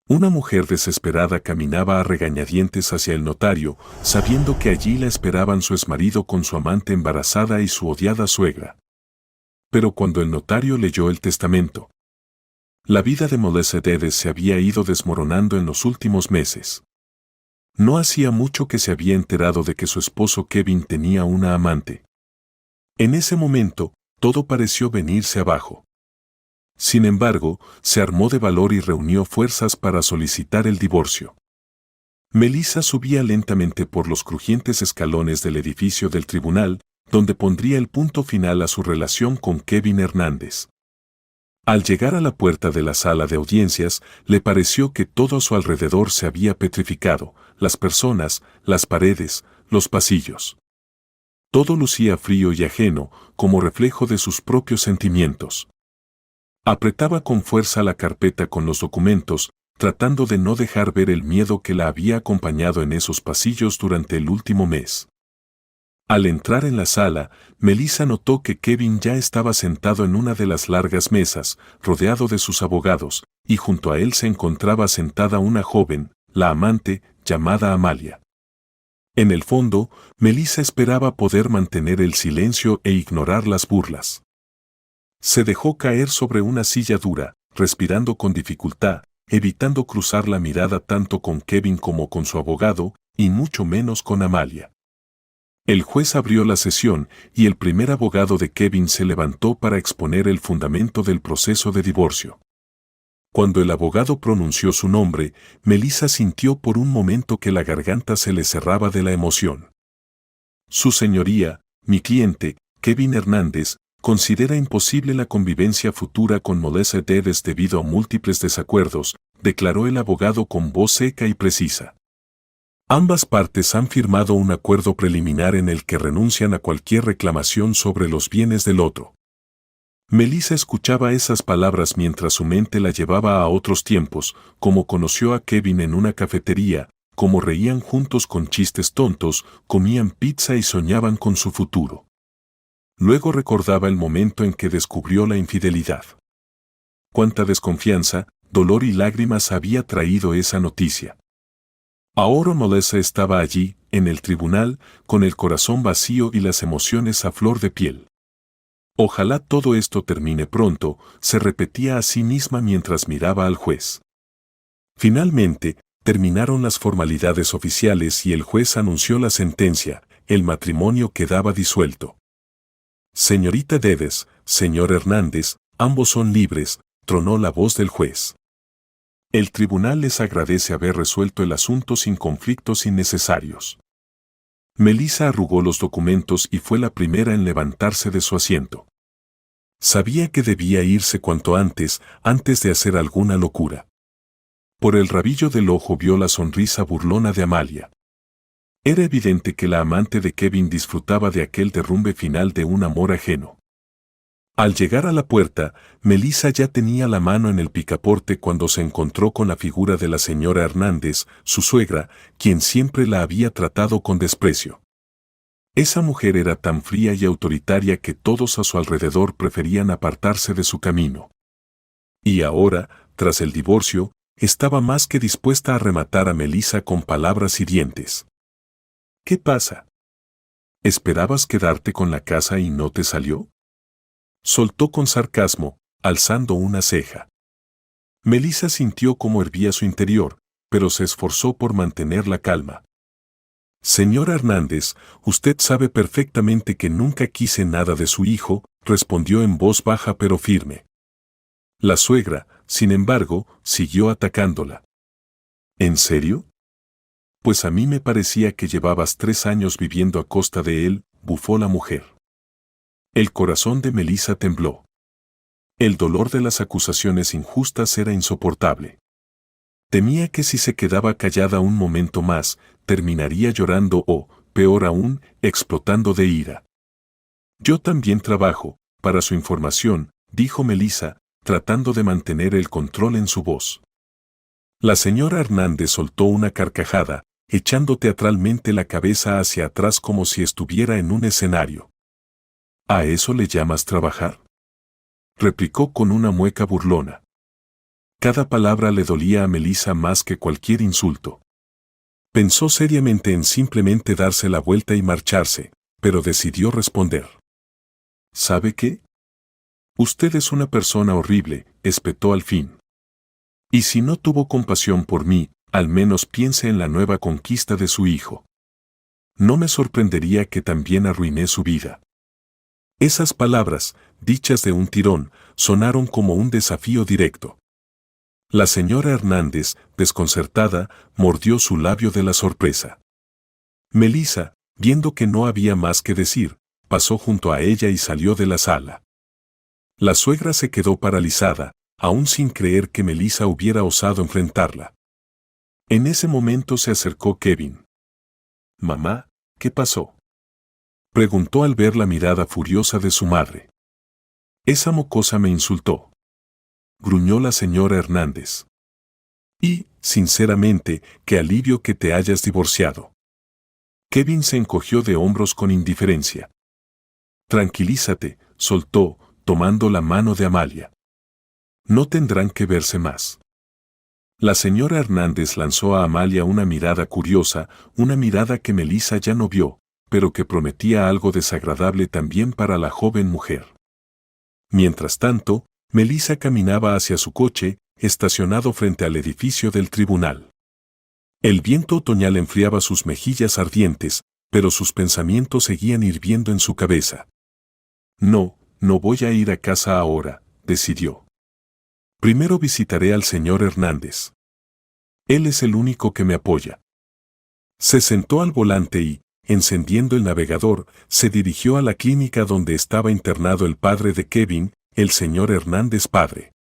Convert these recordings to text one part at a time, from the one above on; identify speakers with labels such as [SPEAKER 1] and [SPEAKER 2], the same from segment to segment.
[SPEAKER 1] Una mujer desesperada caminaba a regañadientes hacia el notario, sabiendo que allí la esperaban su exmarido con su amante embarazada y su odiada suegra. Pero cuando el notario leyó el testamento, la vida de Melissa Dedes se había ido desmoronando en los últimos meses. No hacía mucho que se había enterado de que su esposo Kevin tenía una amante. En ese momento, todo pareció venirse abajo. Sin embargo, se armó de valor y reunió fuerzas para solicitar el divorcio. Melissa subía lentamente por los crujientes escalones del edificio del tribunal, donde pondría el punto final a su relación con Kevin Hernández. Al llegar a la puerta de la sala de audiencias, le pareció que todo a su alrededor se había petrificado, las personas, las paredes, los pasillos. Todo lucía frío y ajeno, como reflejo de sus propios sentimientos. Apretaba con fuerza la carpeta con los documentos, tratando de no dejar ver el miedo que la había acompañado en esos pasillos durante el último mes. Al entrar en la sala, Melissa notó que Kevin ya estaba sentado en una de las largas mesas, rodeado de sus abogados, y junto a él se encontraba sentada una joven, la amante, llamada Amalia. En el fondo, Melissa esperaba poder mantener el silencio e ignorar las burlas. Se dejó caer sobre una silla dura, respirando con dificultad, evitando cruzar la mirada tanto con Kevin como con su abogado, y mucho menos con Amalia. El juez abrió la sesión y el primer abogado de Kevin se levantó para exponer el fundamento del proceso de divorcio. Cuando el abogado pronunció su nombre, Melissa sintió por un momento que la garganta se le cerraba de la emoción. Su señoría, mi cliente, Kevin Hernández, considera imposible la convivencia futura con Melissa Dedes debido a múltiples desacuerdos, declaró el abogado con voz seca y precisa. Ambas partes han firmado un acuerdo preliminar en el que renuncian a cualquier reclamación sobre los bienes del otro. Melissa escuchaba esas palabras mientras su mente la llevaba a otros tiempos, como conoció a Kevin en una cafetería, como reían juntos con chistes tontos, comían pizza y soñaban con su futuro. Luego recordaba el momento en que descubrió la infidelidad. Cuánta desconfianza, dolor y lágrimas había traído esa noticia. Ahora Melissa estaba allí, en el tribunal, con el corazón vacío y las emociones a flor de piel. Ojalá todo esto termine pronto, se repetía a sí misma mientras miraba al juez. Finalmente, terminaron las formalidades oficiales y el juez anunció la sentencia, el matrimonio quedaba disuelto. Señorita Dedes, señor Hernández, ambos son libres, tronó la voz del juez. El tribunal les agradece haber resuelto el asunto sin conflictos innecesarios. Melissa arrugó los documentos y fue la primera en levantarse de su asiento. Sabía que debía irse cuanto antes de hacer alguna locura. Por el rabillo del ojo vio la sonrisa burlona de Amalia. Era evidente que la amante de Kevin disfrutaba de aquel derrumbe final de un amor ajeno. Al llegar a la puerta, Melissa ya tenía la mano en el picaporte cuando se encontró con la figura de la señora Hernández, su suegra, quien siempre la había tratado con desprecio. Esa mujer era tan fría y autoritaria que todos a su alrededor preferían apartarse de su camino. Y ahora, tras el divorcio, estaba más que dispuesta a rematar a Melissa con palabras hirientes. ¿Qué pasa? ¿Esperabas quedarte con la casa y no te salió? Soltó con sarcasmo, alzando una ceja. Melissa sintió cómo hervía su interior, pero se esforzó por mantener la calma. Señora Hernández, usted sabe perfectamente que nunca quise nada de su hijo, respondió en voz baja pero firme. La suegra, sin embargo, siguió atacándola. ¿En serio? Pues a mí me parecía que llevabas 3 años viviendo a costa de él, bufó la mujer. El corazón de Melissa tembló. El dolor de las acusaciones injustas era insoportable. Temía que si se quedaba callada un momento más, terminaría llorando o, peor aún, explotando de ira. Yo también trabajo, para su información, dijo Melissa, tratando de mantener el control en su voz. La señora Hernández soltó una carcajada, echando teatralmente la cabeza hacia atrás como si estuviera en un escenario. ¿A eso le llamas trabajar? Replicó con una mueca burlona. Cada palabra le dolía a Melissa más que cualquier insulto. Pensó seriamente en simplemente darse la vuelta y marcharse, pero decidió responder. ¿Sabe qué? Usted es una persona horrible, espetó al fin. Y si no tuvo compasión por mí, al menos piense en la nueva conquista de su hijo. No me sorprendería que también arruiné su vida. Esas palabras, dichas de un tirón, sonaron como un desafío directo. La señora Hernández, desconcertada, mordió su labio de la sorpresa. Melissa, viendo que no había más que decir, pasó junto a ella y salió de la sala. La suegra se quedó paralizada, aún sin creer que Melissa hubiera osado enfrentarla. En ese momento se acercó Kevin. «Mamá, ¿qué pasó?», preguntó al ver la mirada furiosa de su madre. «Esa mocosa me insultó», gruñó la señora Hernández. «Y, sinceramente, qué alivio que te hayas divorciado». Kevin se encogió de hombros con indiferencia. «Tranquilízate», soltó, tomando la mano de Amalia. «No tendrán que verse más». La señora Hernández lanzó a Amalia una mirada curiosa, una mirada que Melissa ya no vio, pero que prometía algo desagradable también para la joven mujer. Mientras tanto, Melissa caminaba hacia su coche, estacionado frente al edificio del tribunal. El viento otoñal enfriaba sus mejillas ardientes, pero sus pensamientos seguían hirviendo en su cabeza. No voy a ir a casa ahora, decidió. Primero visitaré al señor Hernández. Él es el único que me apoya. Se sentó al volante y, encendiendo el navegador, se dirigió a la clínica donde estaba internado el padre de Kevin, el señor Hernández padre.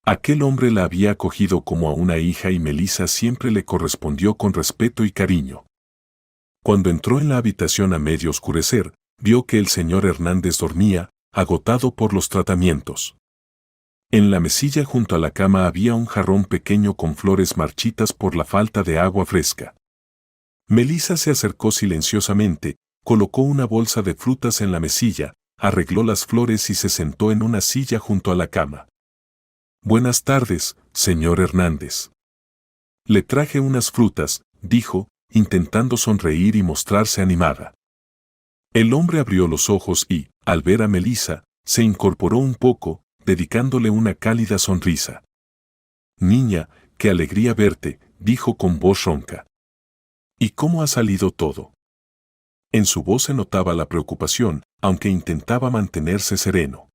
[SPEAKER 1] Aquel hombre la había acogido como a una hija y Melissa siempre le correspondió con respeto y cariño. Cuando entró en la habitación a medio oscurecer, vio que el señor Hernández dormía, agotado por los tratamientos. En la mesilla junto a la cama había un jarrón pequeño con flores marchitas por la falta de agua fresca. Melissa se acercó silenciosamente, colocó una bolsa de frutas en la mesilla, arregló las flores y se sentó en una silla junto a la cama. «Buenas tardes, señor Hernández». «Le traje unas frutas», dijo, intentando sonreír y mostrarse animada. El hombre abrió los ojos y, al ver a Melissa, se incorporó un poco, dedicándole una cálida sonrisa. «Niña, qué alegría verte», dijo con voz ronca. «¿Y cómo ha salido todo?». En su voz se notaba la preocupación, aunque intentaba mantenerse sereno.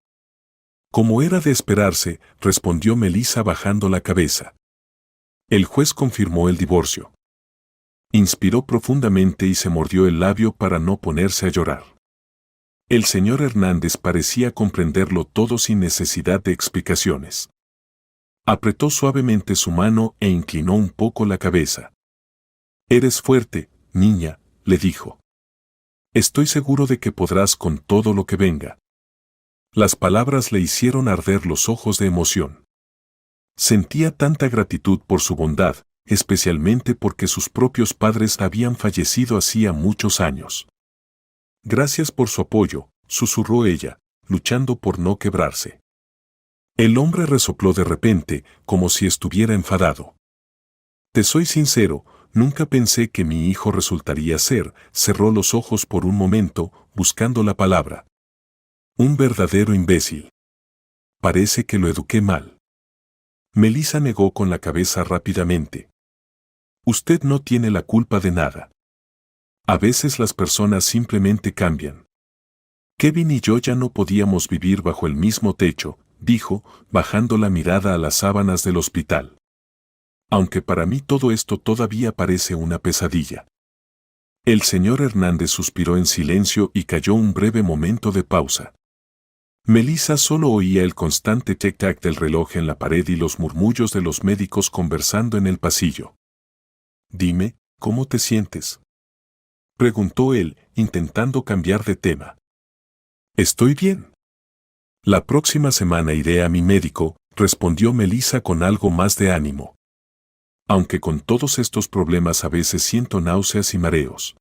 [SPEAKER 1] «Como era de esperarse», respondió Melissa bajando la cabeza. «El juez confirmó el divorcio». Inspiró profundamente y se mordió el labio para no ponerse a llorar. El señor Hernández parecía comprenderlo todo sin necesidad de explicaciones. Apretó suavemente su mano e inclinó un poco la cabeza. «Eres fuerte, niña», le dijo. «Estoy seguro de que podrás con todo lo que venga». Las palabras le hicieron arder los ojos de emoción. Sentía tanta gratitud por su bondad, especialmente porque sus propios padres habían fallecido hacía muchos años. «Gracias por su apoyo», susurró ella, luchando por no quebrarse. El hombre resopló de repente, como si estuviera enfadado. «Te soy sincero, nunca pensé que mi hijo resultaría ser», cerró los ojos por un momento, buscando la palabra. «Un verdadero imbécil. Parece que lo eduqué mal». Melissa negó con la cabeza rápidamente. «Usted no tiene la culpa de nada. A veces las personas simplemente cambian». «Kevin y yo ya no podíamos vivir bajo el mismo techo», dijo, bajando la mirada a las sábanas del hospital. «Aunque para mí todo esto todavía parece una pesadilla». El señor Hernández suspiró en silencio y cayó un breve momento de pausa. Melissa solo oía el constante tic-tac del reloj en la pared y los murmullos de los médicos conversando en el pasillo. «Dime, ¿cómo te sientes?», preguntó él, intentando cambiar de tema. «Estoy bien. La próxima semana iré a mi médico», respondió Melissa con algo más de ánimo. «Aunque con todos estos problemas a veces siento náuseas y mareos».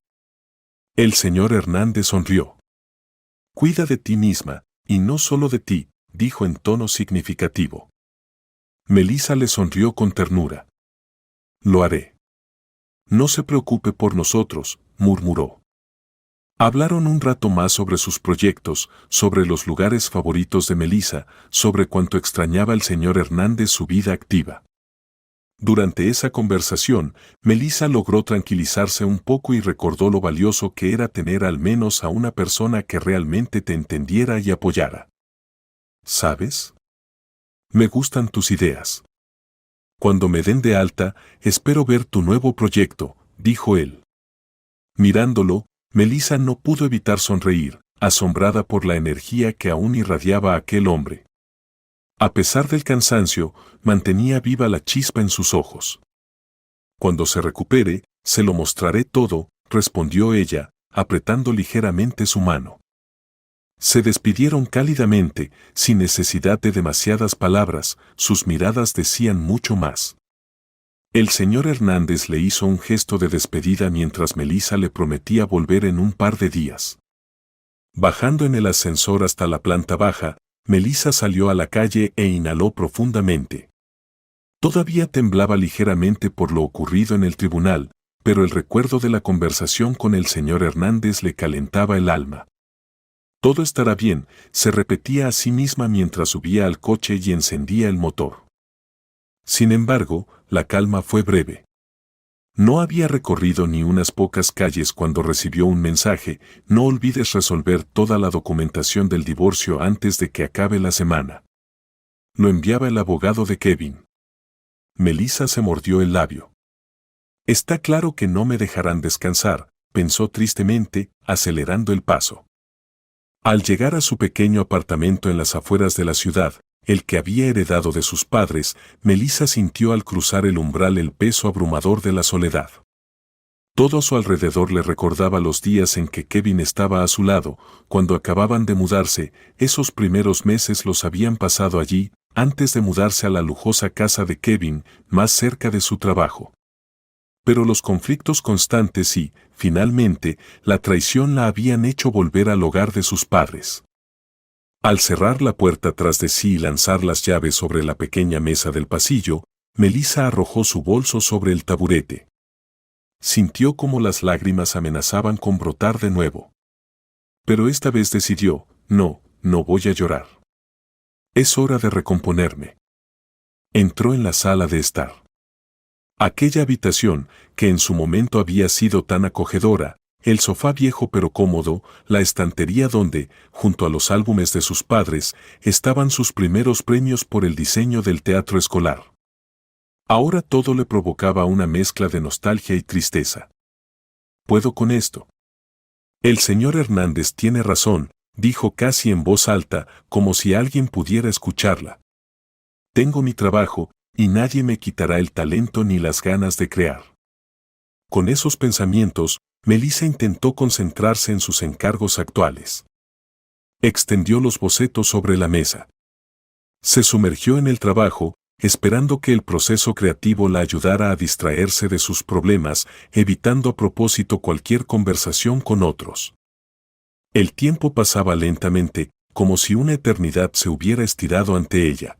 [SPEAKER 1] El señor Hernández sonrió. «Cuida de ti misma, y no solo de ti», dijo en tono significativo. Melissa le sonrió con ternura. Lo haré. No se preocupe por nosotros, murmuró. Hablaron un rato más sobre sus proyectos, sobre los lugares favoritos de Melissa, sobre cuánto extrañaba el señor Hernández su vida activa. Durante esa conversación, Melissa logró tranquilizarse un poco y recordó lo valioso que era tener al menos a una persona que realmente te entendiera y apoyara. ¿Sabes? Me gustan tus ideas. Cuando me den de alta, espero ver tu nuevo proyecto, dijo él. Mirándolo, Melissa no pudo evitar sonreír, asombrada por la energía que aún irradiaba aquel hombre. A pesar del cansancio, mantenía viva la chispa en sus ojos. Cuando se recupere, se lo mostraré todo, respondió ella, apretando ligeramente su mano. Se despidieron cálidamente, sin necesidad de demasiadas palabras, sus miradas decían mucho más. El señor Hernández le hizo un gesto de despedida mientras Melissa le prometía volver en un par de días. Bajando en el ascensor hasta la planta baja, Melissa salió a la calle e inhaló profundamente. Todavía temblaba ligeramente por lo ocurrido en el tribunal, pero el recuerdo de la conversación con el señor Hernández le calentaba el alma. Todo estará bien, se repetía a sí misma mientras subía al coche y encendía el motor. Sin embargo, la calma fue breve. No había recorrido ni unas pocas calles cuando recibió un mensaje: no olvides resolver toda la documentación del divorcio antes de que acabe la semana. Lo enviaba el abogado de Kevin. Melissa se mordió el labio. Está claro que no me dejarán descansar, pensó tristemente, acelerando el paso. Al llegar a su pequeño apartamento en las afueras de la ciudad, el que había heredado de sus padres, Melissa sintió al cruzar el umbral el peso abrumador de la soledad. Todo a su alrededor le recordaba los días en que Kevin estaba a su lado, cuando acababan de mudarse. Esos primeros meses los habían pasado allí, antes de mudarse a la lujosa casa de Kevin, más cerca de su trabajo. Pero los conflictos constantes y, finalmente, la traición la habían hecho volver al hogar de sus padres. Al cerrar la puerta tras de sí y lanzar las llaves sobre la pequeña mesa del pasillo, Melissa arrojó su bolso sobre el taburete. Sintió como las lágrimas amenazaban con brotar de nuevo. Pero esta vez decidió: no voy a llorar. Es hora de recomponerme. Entró en la sala de estar. Aquella habitación, que en su momento había sido tan acogedora, el sofá viejo pero cómodo, la estantería donde, junto a los álbumes de sus padres, estaban sus primeros premios por el diseño del teatro escolar. Ahora todo le provocaba una mezcla de nostalgia y tristeza. ¿Puedo con esto? El señor Hernández tiene razón, dijo casi en voz alta, como si alguien pudiera escucharla. Tengo mi trabajo, y nadie me quitará el talento ni las ganas de crear. Con esos pensamientos, Melissa intentó concentrarse en sus encargos actuales. Extendió los bocetos sobre la mesa. Se sumergió en el trabajo, esperando que el proceso creativo la ayudara a distraerse de sus problemas, evitando a propósito cualquier conversación con otros. El tiempo pasaba lentamente, como si una eternidad se hubiera estirado ante ella.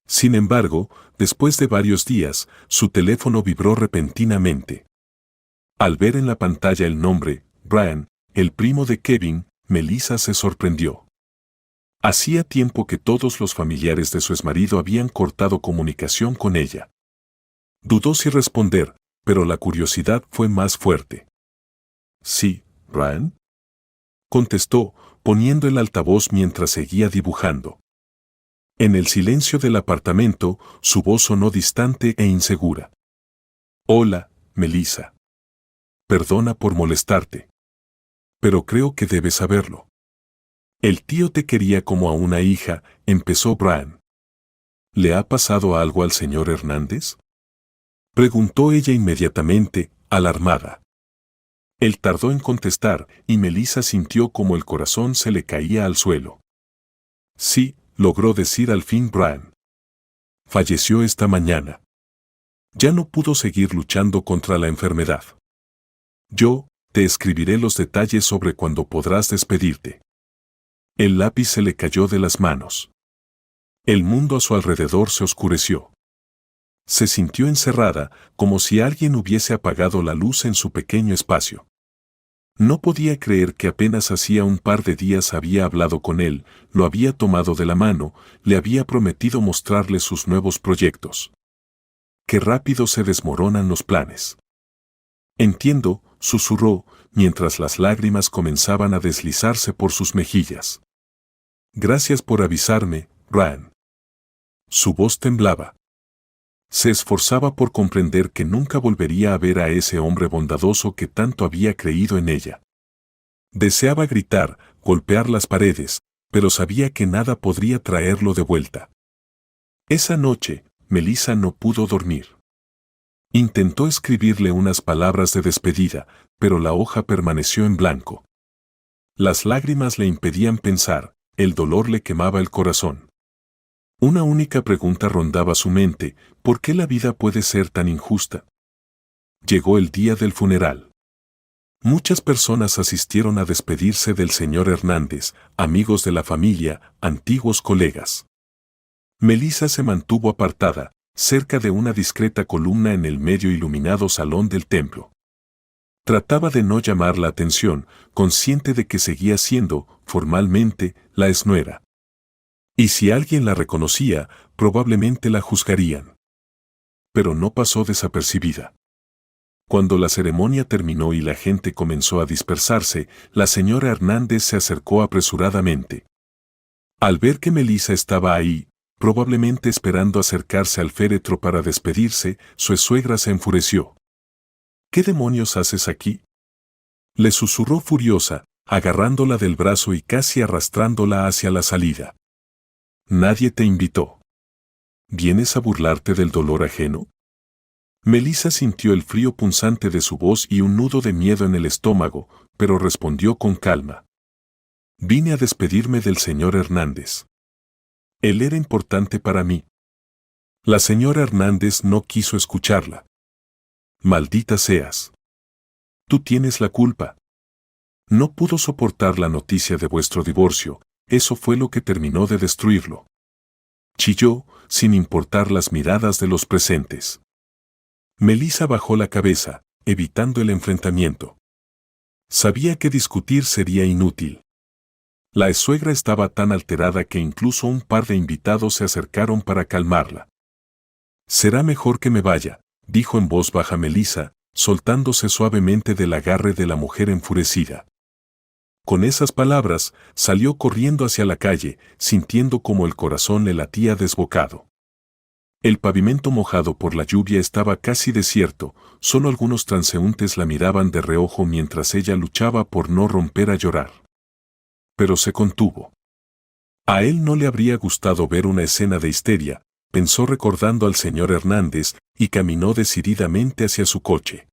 [SPEAKER 1] Sin embargo, después de varios días, su teléfono vibró repentinamente. Al ver en la pantalla el nombre, Brian, el primo de Kevin, Melissa se sorprendió. Hacía tiempo que todos los familiares de su exmarido habían cortado comunicación con ella. Dudó si responder, pero la curiosidad fue más fuerte. «Sí, Brian», contestó, poniendo el altavoz mientras seguía dibujando. En el silencio del apartamento, su voz sonó distante e insegura. «Hola, Melissa. Perdona por molestarte. Pero creo que debes saberlo. El tío te quería como a una hija», empezó Brian. «¿Le ha pasado algo al señor Hernández?», preguntó ella inmediatamente, alarmada. Él tardó en contestar, y Melissa sintió como el corazón se le caía al suelo. «Sí», logró decir al fin Brian. «Falleció esta mañana. Ya no pudo seguir luchando contra la enfermedad. Yo te escribiré los detalles sobre cuándo podrás despedirte». El lápiz se le cayó de las manos. El mundo a su alrededor se oscureció. Se sintió encerrada, como si alguien hubiese apagado la luz en su pequeño espacio. No podía creer que apenas hacía un par de días había hablado con él, lo había tomado de la mano, le había prometido mostrarle sus nuevos proyectos. Qué rápido se desmoronan los planes. Entiendo, susurró, mientras las lágrimas comenzaban a deslizarse por sus mejillas. Gracias por avisarme, Ryan. Su voz temblaba. Se esforzaba por comprender que nunca volvería a ver a ese hombre bondadoso que tanto había creído en ella. Deseaba gritar, golpear las paredes, pero sabía que nada podría traerlo de vuelta. Esa noche, Melissa no pudo dormir. Intentó escribirle unas palabras de despedida, pero la hoja permaneció en blanco. Las lágrimas le impedían pensar, el dolor le quemaba el corazón. Una única pregunta rondaba su mente: ¿por qué la vida puede ser tan injusta? Llegó el día del funeral. Muchas personas asistieron a despedirse del señor Hernández, amigos de la familia, antiguos colegas. Melissa se mantuvo apartada, cerca de una discreta columna en el medio iluminado salón del templo. Trataba de no llamar la atención, consciente de que seguía siendo, formalmente, la exnuera. Y si alguien la reconocía, probablemente la juzgarían. Pero no pasó desapercibida. Cuando la ceremonia terminó y la gente comenzó a dispersarse, la señora Hernández se acercó apresuradamente. Al ver que Melissa estaba ahí, probablemente esperando acercarse al féretro para despedirse, su suegra se enfureció. ¿Qué demonios haces aquí?, le susurró furiosa, agarrándola del brazo y casi arrastrándola hacia la salida. Nadie te invitó. ¿Vienes a burlarte del dolor ajeno? Melissa sintió el frío punzante de su voz y un nudo de miedo en el estómago, pero respondió con calma. Vine a despedirme del señor Hernández. Él era importante para mí. La señora Hernández no quiso escucharla. Maldita seas. Tú tienes la culpa. No pudo soportar la noticia de vuestro divorcio, eso fue lo que terminó de destruirlo. Chilló, sin importar las miradas de los presentes. Melissa bajó la cabeza, evitando el enfrentamiento. Sabía que discutir sería inútil. La suegra estaba tan alterada que incluso un par de invitados se acercaron para calmarla. Será mejor que me vaya, dijo en voz baja Melissa, soltándose suavemente del agarre de la mujer enfurecida. Con esas palabras, salió corriendo hacia la calle, sintiendo como el corazón le latía desbocado. El pavimento mojado por la lluvia estaba casi desierto, solo algunos transeúntes la miraban de reojo mientras ella luchaba por no romper a llorar. Pero se contuvo. A él no le habría gustado ver una escena de histeria, pensó recordando al señor Hernández, y caminó decididamente hacia su coche.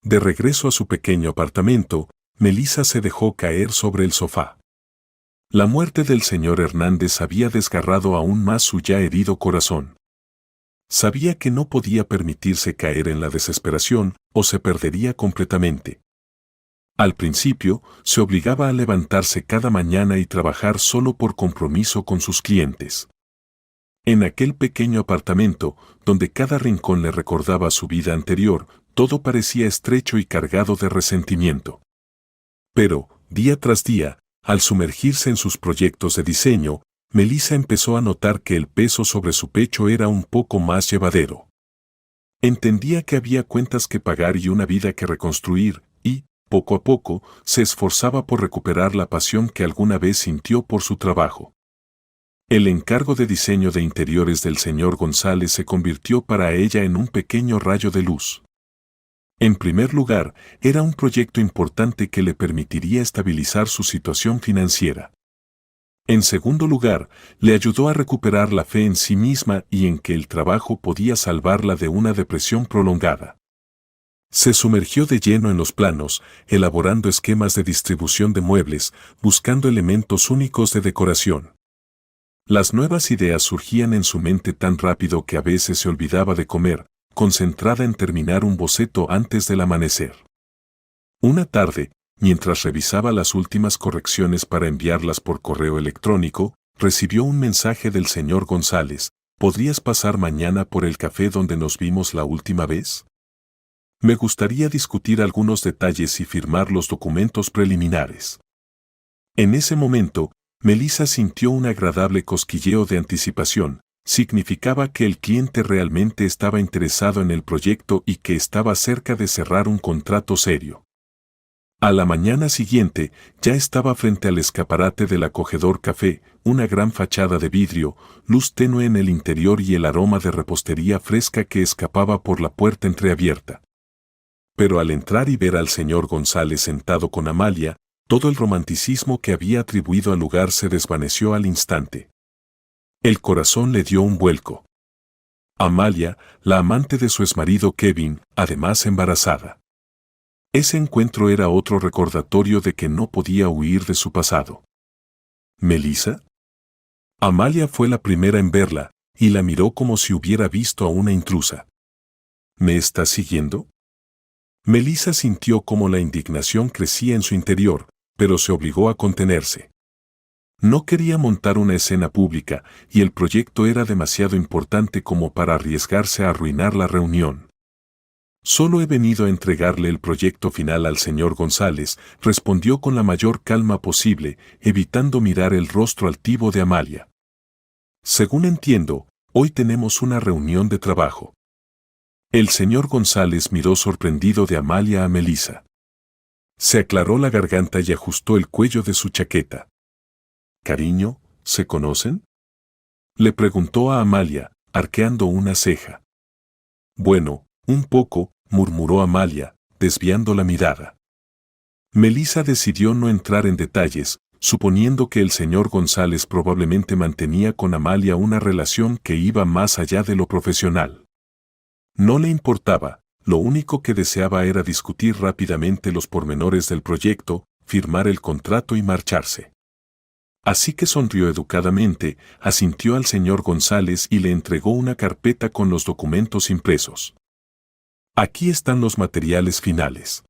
[SPEAKER 1] De regreso a su pequeño apartamento, Melissa se dejó caer sobre el sofá. La muerte del señor Hernández había desgarrado aún más su ya herido corazón. Sabía que no podía permitirse caer en la desesperación o se perdería completamente. Al principio, se obligaba a levantarse cada mañana y trabajar solo por compromiso con sus clientes. En aquel pequeño apartamento, donde cada rincón le recordaba su vida anterior, todo parecía estrecho y cargado de resentimiento. Pero, día tras día, al sumergirse en sus proyectos de diseño, Melissa empezó a notar que el peso sobre su pecho era un poco más llevadero. Entendía que había cuentas que pagar y una vida que reconstruir, y, poco a poco, se esforzaba por recuperar la pasión que alguna vez sintió por su trabajo. El encargo de diseño de interiores del señor González se convirtió para ella en un pequeño rayo de luz. En primer lugar, era un proyecto importante que le permitiría estabilizar su situación financiera. En segundo lugar, le ayudó a recuperar la fe en sí misma y en que el trabajo podía salvarla de una depresión prolongada. Se sumergió de lleno en los planos, elaborando esquemas de distribución de muebles, buscando elementos únicos de decoración. Las nuevas ideas surgían en su mente tan rápido que a veces se olvidaba de comer, concentrada en terminar un boceto antes del amanecer. Una tarde, mientras revisaba las últimas correcciones para enviarlas por correo electrónico, recibió un mensaje del señor González. ¿Podrías pasar mañana por el café donde nos vimos la última vez? Me gustaría discutir algunos detalles y firmar los documentos preliminares. En ese momento, Melissa sintió un agradable cosquilleo de anticipación. Significaba que el cliente realmente estaba interesado en el proyecto y que estaba cerca de cerrar un contrato serio. A la mañana siguiente, ya estaba frente al escaparate del acogedor café, una gran fachada de vidrio, luz tenue en el interior y el aroma de repostería fresca que escapaba por la puerta entreabierta. Pero al entrar y ver al señor González sentado con Amalia, todo el romanticismo que había atribuido al lugar se desvaneció al instante. El corazón le dio un vuelco. Amalia, la amante de su exmarido Kevin, además embarazada. Ese encuentro era otro recordatorio de que no podía huir de su pasado. ¿Melissa? Amalia fue la primera en verla, y la miró como si hubiera visto a una intrusa. ¿Me estás siguiendo? Melissa sintió como la indignación crecía en su interior, pero se obligó a contenerse. No quería montar una escena pública, y el proyecto era demasiado importante como para arriesgarse a arruinar la reunión. Solo he venido a entregarle el proyecto final al señor González, respondió con la mayor calma posible, evitando mirar el rostro altivo de Amalia. Según entiendo, hoy tenemos una reunión de trabajo. El señor González miró sorprendido de Amalia a Melissa. Se aclaró la garganta y ajustó el cuello de su chaqueta. «Cariño, ¿se conocen?», le preguntó a Amalia, arqueando una ceja. «Bueno, un poco», murmuró Amalia, desviando la mirada. Melissa decidió no entrar en detalles, suponiendo que el señor González probablemente mantenía con Amalia una relación que iba más allá de lo profesional. No le importaba, lo único que deseaba era discutir rápidamente los pormenores del proyecto, firmar el contrato y marcharse. Así que sonrió educadamente, asintió al señor González y le entregó una carpeta con los documentos impresos. Aquí están los materiales finales.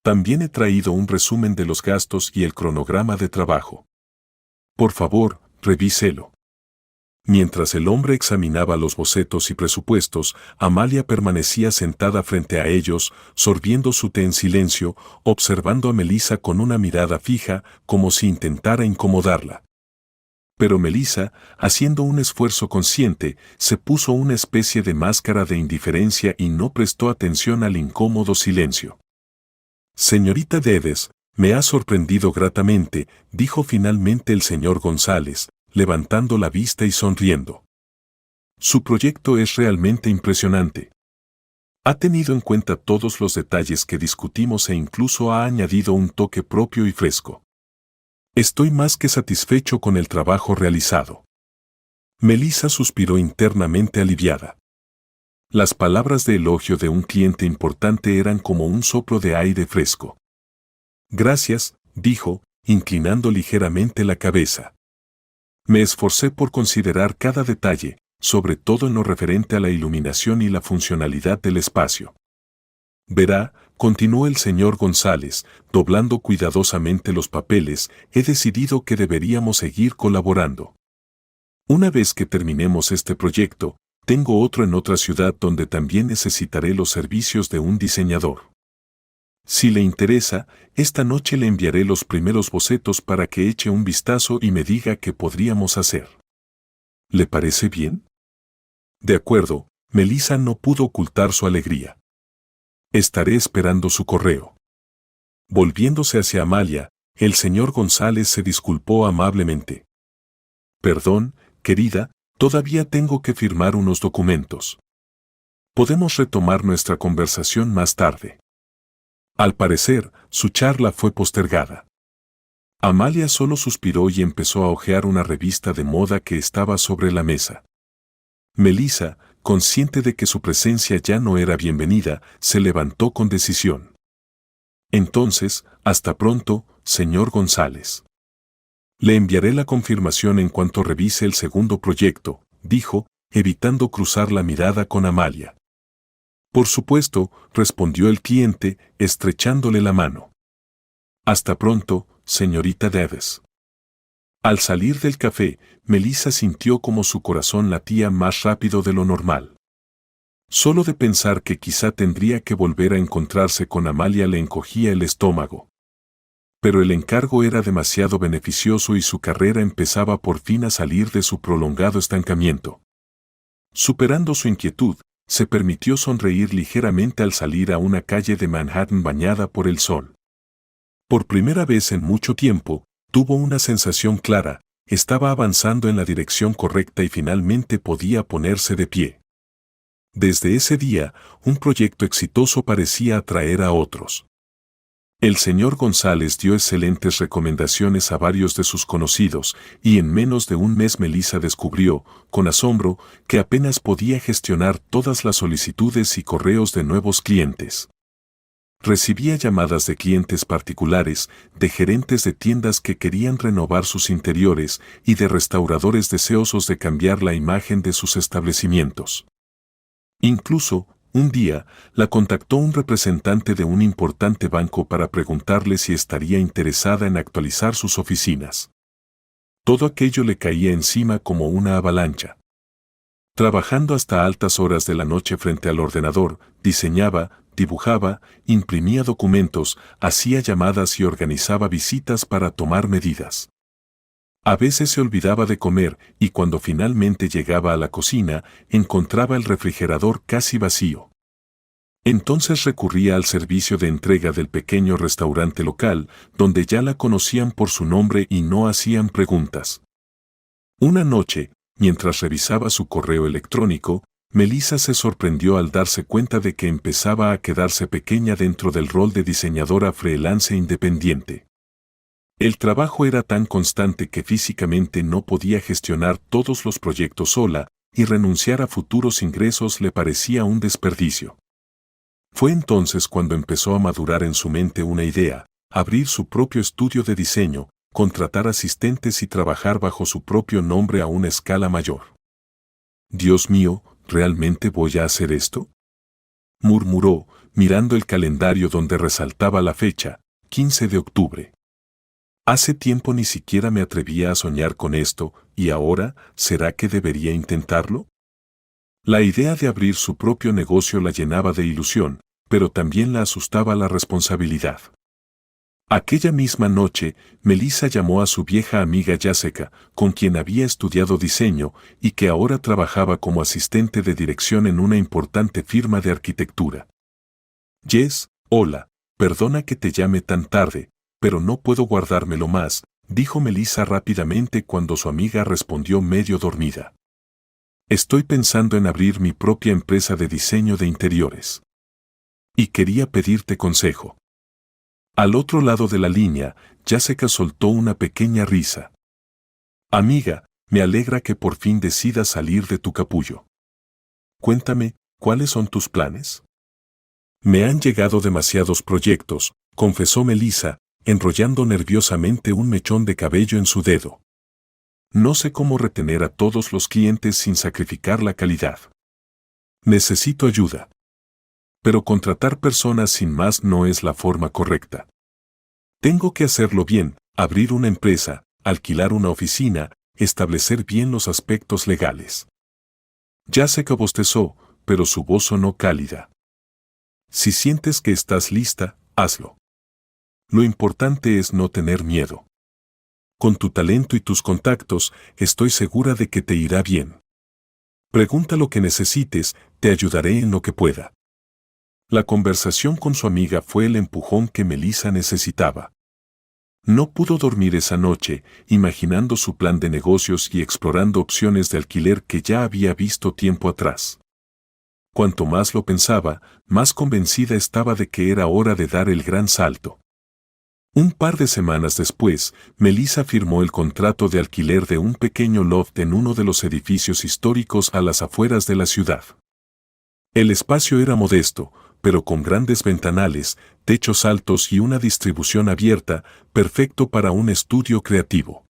[SPEAKER 1] También he traído un resumen de los gastos y el cronograma de trabajo. Por favor, revíselo. Mientras el hombre examinaba los bocetos y presupuestos, Amalia permanecía sentada frente a ellos, sorbiendo su té en silencio, observando a Melissa con una mirada fija, como si intentara incomodarla. Pero Melissa, haciendo un esfuerzo consciente, se puso una especie de máscara de indiferencia y no prestó atención al incómodo silencio. «Señorita Deves, me ha sorprendido gratamente», dijo finalmente el señor González, levantando la vista y sonriendo. «Su proyecto es realmente impresionante. Ha tenido en cuenta todos los detalles que discutimos e incluso ha añadido un toque propio y fresco. Estoy más que satisfecho con el trabajo realizado». Melissa suspiró internamente aliviada. Las palabras de elogio de un cliente importante eran como un soplo de aire fresco. «Gracias», dijo, inclinando ligeramente la cabeza. «Me esforcé por considerar cada detalle, sobre todo en lo referente a la iluminación y la funcionalidad del espacio». «Verá», continuó el señor González, doblando cuidadosamente los papeles, «he decidido que deberíamos seguir colaborando. Una vez que terminemos este proyecto, tengo otro en otra ciudad donde también necesitaré los servicios de un diseñador. Si le interesa, esta noche le enviaré los primeros bocetos para que eche un vistazo y me diga qué podríamos hacer. ¿Le parece bien?». «De acuerdo», Melissa no pudo ocultar su alegría. «Estaré esperando su correo». Volviéndose hacia Amalia, el señor González se disculpó amablemente. «Perdón, querida, todavía tengo que firmar unos documentos. Podemos retomar nuestra conversación más tarde». Al parecer, su charla fue postergada. Amalia solo suspiró y empezó a hojear una revista de moda que estaba sobre la mesa. Melissa, consciente de que su presencia ya no era bienvenida, se levantó con decisión. «Entonces, hasta pronto, señor González. Le enviaré la confirmación en cuanto revise el segundo proyecto», dijo, evitando cruzar la mirada con Amalia. «Por supuesto», respondió el cliente, estrechándole la mano. «Hasta pronto, señorita Deves». Al salir del café, Melissa sintió como su corazón latía más rápido de lo normal. Solo de pensar que quizá tendría que volver a encontrarse con Amalia le encogía el estómago. Pero el encargo era demasiado beneficioso y su carrera empezaba por fin a salir de su prolongado estancamiento. Superando su inquietud, se permitió sonreír ligeramente al salir a una calle de Manhattan bañada por el sol. Por primera vez en mucho tiempo, tuvo una sensación clara, estaba avanzando en la dirección correcta y finalmente podía ponerse de pie. Desde ese día, un proyecto exitoso parecía atraer a otros. El señor González dio excelentes recomendaciones a varios de sus conocidos, y en menos de un mes Melissa descubrió, con asombro, que apenas podía gestionar todas las solicitudes y correos de nuevos clientes. Recibía llamadas de clientes particulares, de gerentes de tiendas que querían renovar sus interiores y de restauradores deseosos de cambiar la imagen de sus establecimientos. Incluso, un día, la contactó un representante de un importante banco para preguntarle si estaría interesada en actualizar sus oficinas. Todo aquello le caía encima como una avalancha. Trabajando hasta altas horas de la noche frente al ordenador, diseñaba, dibujaba, imprimía documentos, hacía llamadas y organizaba visitas para tomar medidas. A veces se olvidaba de comer y cuando finalmente llegaba a la cocina, encontraba el refrigerador casi vacío. Entonces recurría al servicio de entrega del pequeño restaurante local, donde ya la conocían por su nombre y no hacían preguntas. Una noche, mientras revisaba su correo electrónico, Melissa se sorprendió al darse cuenta de que empezaba a quedarse pequeña dentro del rol de diseñadora freelance independiente. El trabajo era tan constante que físicamente no podía gestionar todos los proyectos sola, y renunciar a futuros ingresos le parecía un desperdicio. Fue entonces cuando empezó a madurar en su mente una idea: abrir su propio estudio de diseño, contratar asistentes y trabajar bajo su propio nombre a una escala mayor. «Dios mío, ¿realmente voy a hacer esto?», murmuró, mirando el calendario donde resaltaba la fecha, 15 de octubre. Hace tiempo ni siquiera me atrevía a soñar con esto, y ahora, ¿será que debería intentarlo? La idea de abrir su propio negocio la llenaba de ilusión, pero también la asustaba la responsabilidad. Aquella misma noche, Melissa llamó a su vieja amiga Jessica, con quien había estudiado diseño y que ahora trabajaba como asistente de dirección en una importante firma de arquitectura. «Jess, hola, perdona que te llame tan tarde, pero no puedo guardármelo más», dijo Melissa rápidamente cuando su amiga respondió medio dormida. «Estoy pensando en abrir mi propia empresa de diseño de interiores. Y quería pedirte consejo». Al otro lado de la línea, Jessica soltó una pequeña risa. «Amiga, me alegra que por fin decidas salir de tu capullo. Cuéntame, ¿cuáles son tus planes?». «Me han llegado demasiados proyectos», confesó Melissa, enrollando nerviosamente un mechón de cabello en su dedo. «No sé cómo retener a todos los clientes sin sacrificar la calidad. Necesito ayuda. Pero contratar personas sin más no es la forma correcta. Tengo que hacerlo bien, abrir una empresa, alquilar una oficina, establecer bien los aspectos legales». Jessica bostezó, pero su voz sonó cálida. «Si sientes que estás lista, hazlo. Lo importante es no tener miedo. Con tu talento y tus contactos, estoy segura de que te irá bien. Pregunta lo que necesites, te ayudaré en lo que pueda». La conversación con su amiga fue el empujón que Melissa necesitaba. No pudo dormir esa noche, imaginando su plan de negocios y explorando opciones de alquiler que ya había visto tiempo atrás. Cuanto más lo pensaba, más convencida estaba de que era hora de dar el gran salto. Un par de semanas después, Melissa firmó el contrato de alquiler de un pequeño loft en uno de los edificios históricos a las afueras de la ciudad. El espacio era modesto, pero con grandes ventanales, techos altos y una distribución abierta, perfecto para un estudio creativo.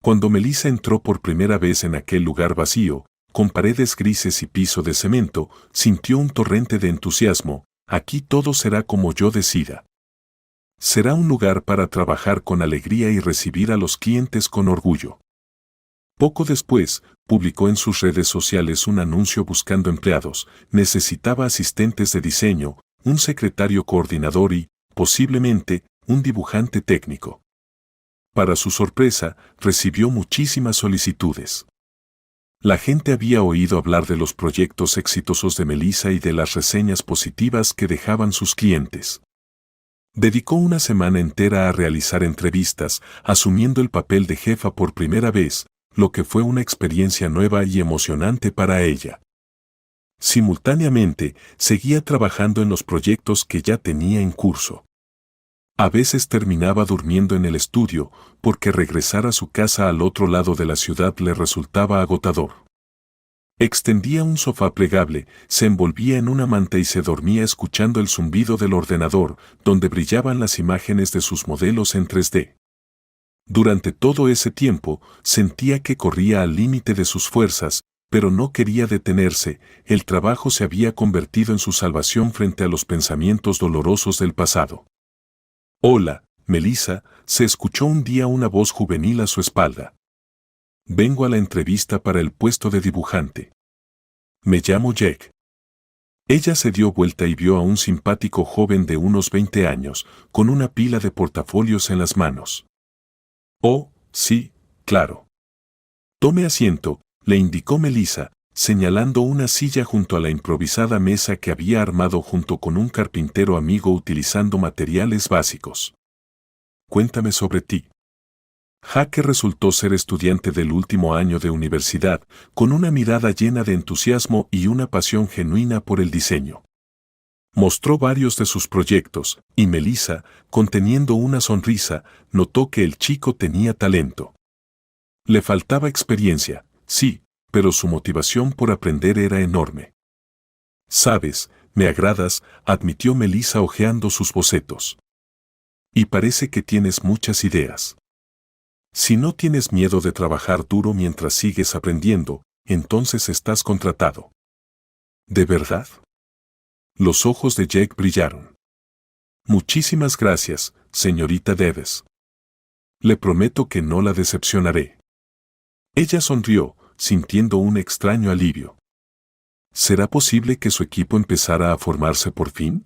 [SPEAKER 1] Cuando Melissa entró por primera vez en aquel lugar vacío, con paredes grises y piso de cemento, sintió un torrente de entusiasmo: «Aquí todo será como yo decida». Será un lugar para trabajar con alegría y recibir a los clientes con orgullo. Poco después, publicó en sus redes sociales un anuncio buscando empleados. Necesitaba asistentes de diseño, un secretario coordinador y, posiblemente, un dibujante técnico. Para su sorpresa, recibió muchísimas solicitudes. La gente había oído hablar de los proyectos exitosos de Melissa y de las reseñas positivas que dejaban sus clientes. Dedicó una semana entera a realizar entrevistas, asumiendo el papel de jefa por primera vez, lo que fue una experiencia nueva y emocionante para ella. Simultáneamente, seguía trabajando en los proyectos que ya tenía en curso. A veces terminaba durmiendo en el estudio, porque regresar a su casa al otro lado de la ciudad le resultaba agotador. Extendía un sofá plegable, se envolvía en una manta y se dormía escuchando el zumbido del ordenador, donde brillaban las imágenes de sus modelos en 3D. Durante todo ese tiempo, sentía que corría al límite de sus fuerzas, pero no quería detenerse. El trabajo se había convertido en su salvación frente a los pensamientos dolorosos del pasado. «Hola, Melissa», se escuchó un día una voz juvenil a su espalda. «Vengo a la entrevista para el puesto de dibujante. Me llamo Jack». Ella se dio vuelta y vio a un simpático joven de unos 20 años, con una pila de portafolios en las manos. «Oh, sí, claro. Tome asiento», le indicó Melissa, señalando una silla junto a la improvisada mesa que había armado junto con un carpintero amigo utilizando materiales básicos. «Cuéntame sobre ti». Jaque resultó ser estudiante del último año de universidad, con una mirada llena de entusiasmo y una pasión genuina por el diseño. Mostró varios de sus proyectos, y Melissa, conteniendo una sonrisa, notó que el chico tenía talento. Le faltaba experiencia, sí, pero su motivación por aprender era enorme. «Sabes, me agradas», admitió Melissa hojeando sus bocetos. «Y parece que tienes muchas ideas. Si no tienes miedo de trabajar duro mientras sigues aprendiendo, entonces estás contratado». «¿De verdad?». Los ojos de Jake brillaron. «Muchísimas gracias, señorita Deves. Le prometo que no la decepcionaré». Ella sonrió, sintiendo un extraño alivio. ¿Será posible que su equipo empezara a formarse por fin?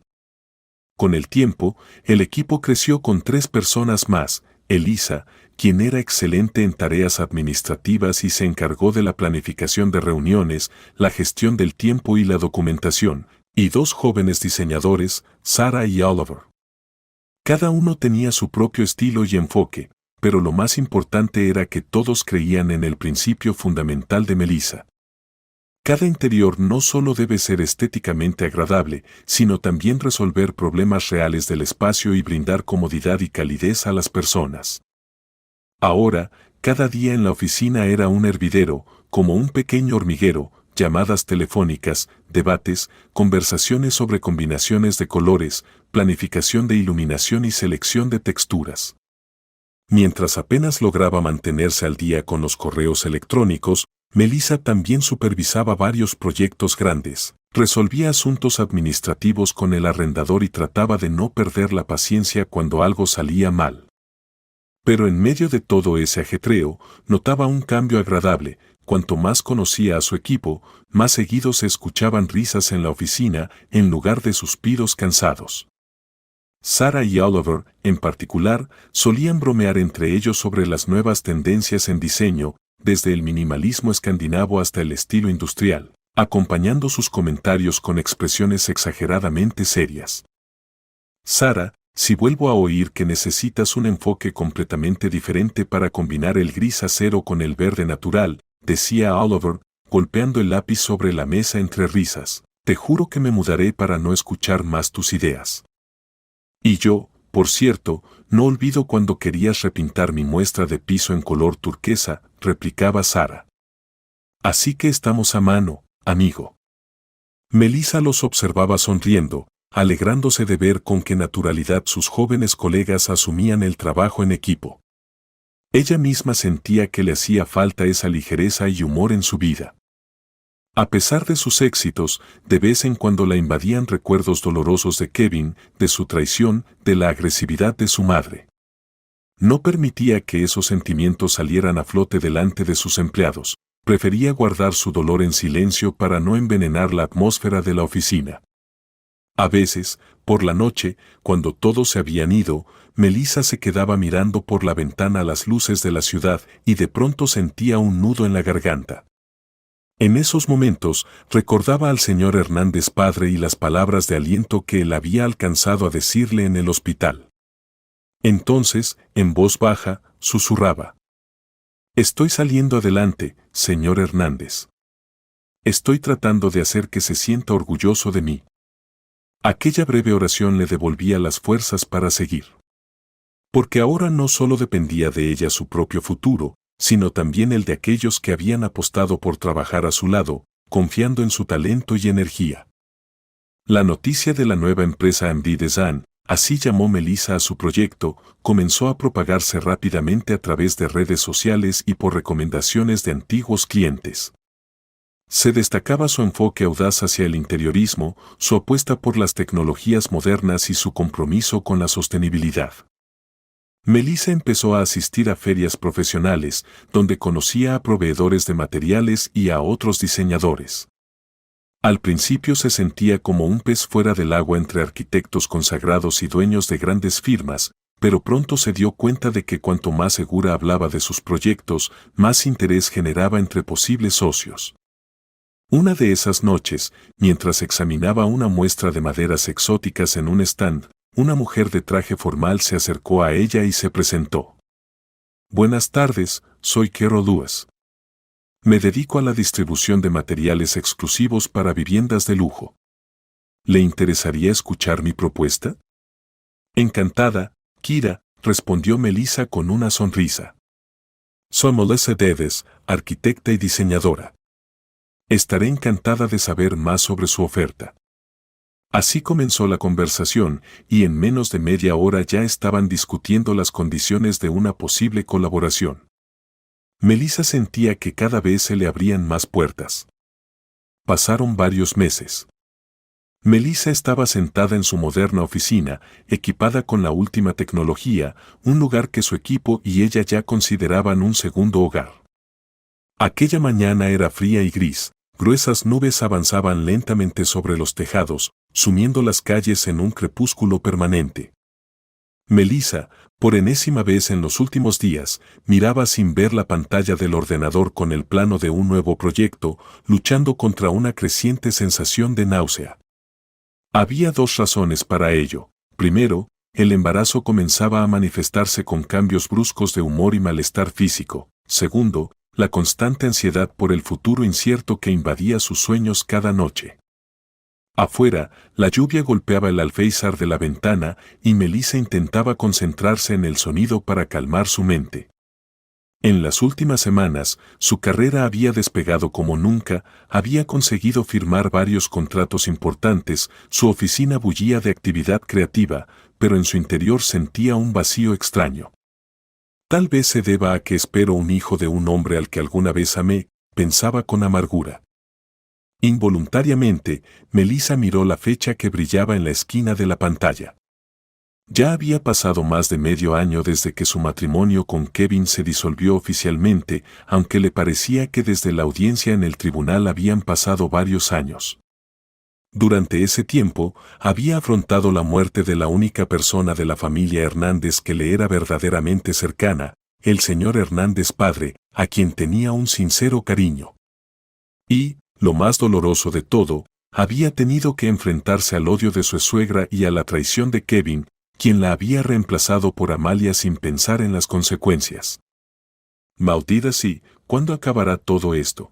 [SPEAKER 1] Con el tiempo, el equipo creció con 3 personas más: Elisa, quien era excelente en tareas administrativas y se encargó de la planificación de reuniones, la gestión del tiempo y la documentación, y 2 jóvenes diseñadores, Sarah y Oliver. Cada uno tenía su propio estilo y enfoque, pero lo más importante era que todos creían en el principio fundamental de Melissa. Cada interior no solo debe ser estéticamente agradable, sino también resolver problemas reales del espacio y brindar comodidad y calidez a las personas. Ahora, cada día en la oficina era un hervidero, como un pequeño hormiguero: llamadas telefónicas, debates, conversaciones sobre combinaciones de colores, planificación de iluminación y selección de texturas. Mientras apenas lograba mantenerse al día con los correos electrónicos, Melissa también supervisaba varios proyectos grandes, resolvía asuntos administrativos con el arrendador y trataba de no perder la paciencia cuando algo salía mal. Pero en medio de todo ese ajetreo, notaba un cambio agradable. Cuanto más conocía a su equipo, más seguido se escuchaban risas en la oficina, en lugar de suspiros cansados. Sarah y Oliver, en particular, solían bromear entre ellos sobre las nuevas tendencias en diseño, desde el minimalismo escandinavo hasta el estilo industrial, acompañando sus comentarios con expresiones exageradamente serias. «Sarah, si vuelvo a oír que necesitas un enfoque completamente diferente para combinar el gris acero con el verde natural», decía Oliver, golpeando el lápiz sobre la mesa entre risas, «te juro que me mudaré para no escuchar más tus ideas». «Y yo, por cierto, no olvido cuando querías repintar mi muestra de piso en color turquesa», replicaba Sarah. «Así que estamos a mano, amigo». Melissa los observaba sonriendo, alegrándose de ver con qué naturalidad sus jóvenes colegas asumían el trabajo en equipo. Ella misma sentía que le hacía falta esa ligereza y humor en su vida. A pesar de sus éxitos, de vez en cuando la invadían recuerdos dolorosos de Kevin, de su traición, de la agresividad de su madre. No permitía que esos sentimientos salieran a flote delante de sus empleados, prefería guardar su dolor en silencio para no envenenar la atmósfera de la oficina. A veces, por la noche, cuando todos se habían ido, Melissa se quedaba mirando por la ventana las luces de la ciudad y de pronto sentía un nudo en la garganta. En esos momentos, recordaba al señor Hernández padre y las palabras de aliento que él había alcanzado a decirle en el hospital. Entonces, en voz baja, susurraba. Estoy saliendo adelante, señor Hernández. Estoy tratando de hacer que se sienta orgulloso de mí. Aquella breve oración le devolvía las fuerzas para seguir. Porque ahora no solo dependía de ella su propio futuro, sino también el de aquellos que habían apostado por trabajar a su lado, confiando en su talento y energía. La noticia de la nueva empresa MD Design, así llamó Melissa a su proyecto, comenzó a propagarse rápidamente a través de redes sociales y por recomendaciones de antiguos clientes. Se destacaba su enfoque audaz hacia el interiorismo, su apuesta por las tecnologías modernas y su compromiso con la sostenibilidad. Melissa empezó a asistir a ferias profesionales, donde conocía a proveedores de materiales y a otros diseñadores. Al principio se sentía como un pez fuera del agua entre arquitectos consagrados y dueños de grandes firmas, pero pronto se dio cuenta de que cuanto más segura hablaba de sus proyectos, más interés generaba entre posibles socios. Una de esas noches, mientras examinaba una muestra de maderas exóticas en un stand, una mujer de traje formal se acercó a ella y se presentó. Buenas tardes, soy Carol Lewis. Me dedico a la distribución de materiales exclusivos para viviendas de lujo. ¿Le interesaría escuchar mi propuesta? Encantada, Kira, respondió Melissa con una sonrisa. Soy Melissa Davis, arquitecta y diseñadora. Estaré encantada de saber más sobre su oferta. Así comenzó la conversación, y en menos de media hora ya estaban discutiendo las condiciones de una posible colaboración. Melissa sentía que cada vez se le abrían más puertas. Pasaron varios meses. Melissa estaba sentada en su moderna oficina, equipada con la última tecnología, un lugar que su equipo y ella ya consideraban un segundo hogar. Aquella mañana era fría y gris, gruesas nubes avanzaban lentamente sobre los tejados, sumiendo las calles en un crepúsculo permanente. Melissa, por enésima vez en los últimos días, miraba sin ver la pantalla del ordenador con el plano de un nuevo proyecto, luchando contra una creciente sensación de náusea. Había dos razones para ello. Primero, el embarazo comenzaba a manifestarse con cambios bruscos de humor y malestar físico. Segundo, la constante ansiedad por el futuro incierto que invadía sus sueños cada noche. Afuera, la lluvia golpeaba el alféizar de la ventana y Melissa intentaba concentrarse en el sonido para calmar su mente. En las últimas semanas, su carrera había despegado como nunca, había conseguido firmar varios contratos importantes, su oficina bullía de actividad creativa, pero en su interior sentía un vacío extraño. Tal vez se deba a que espero un hijo de un hombre al que alguna vez amé, pensaba con amargura. Involuntariamente, Melissa miró la fecha que brillaba en la esquina de la pantalla. Ya había pasado más de medio año desde que su matrimonio con Kevin se disolvió oficialmente, aunque le parecía que desde la audiencia en el tribunal habían pasado varios años. Durante ese tiempo, había afrontado la muerte de la única persona de la familia Hernández que le era verdaderamente cercana, el señor Hernández padre, a quien tenía un sincero cariño. Y, lo más doloroso de todo, había tenido que enfrentarse al odio de su suegra y a la traición de Kevin, quien la había reemplazado por Amalia sin pensar en las consecuencias. Maldita sí, ¿cuándo acabará todo esto?,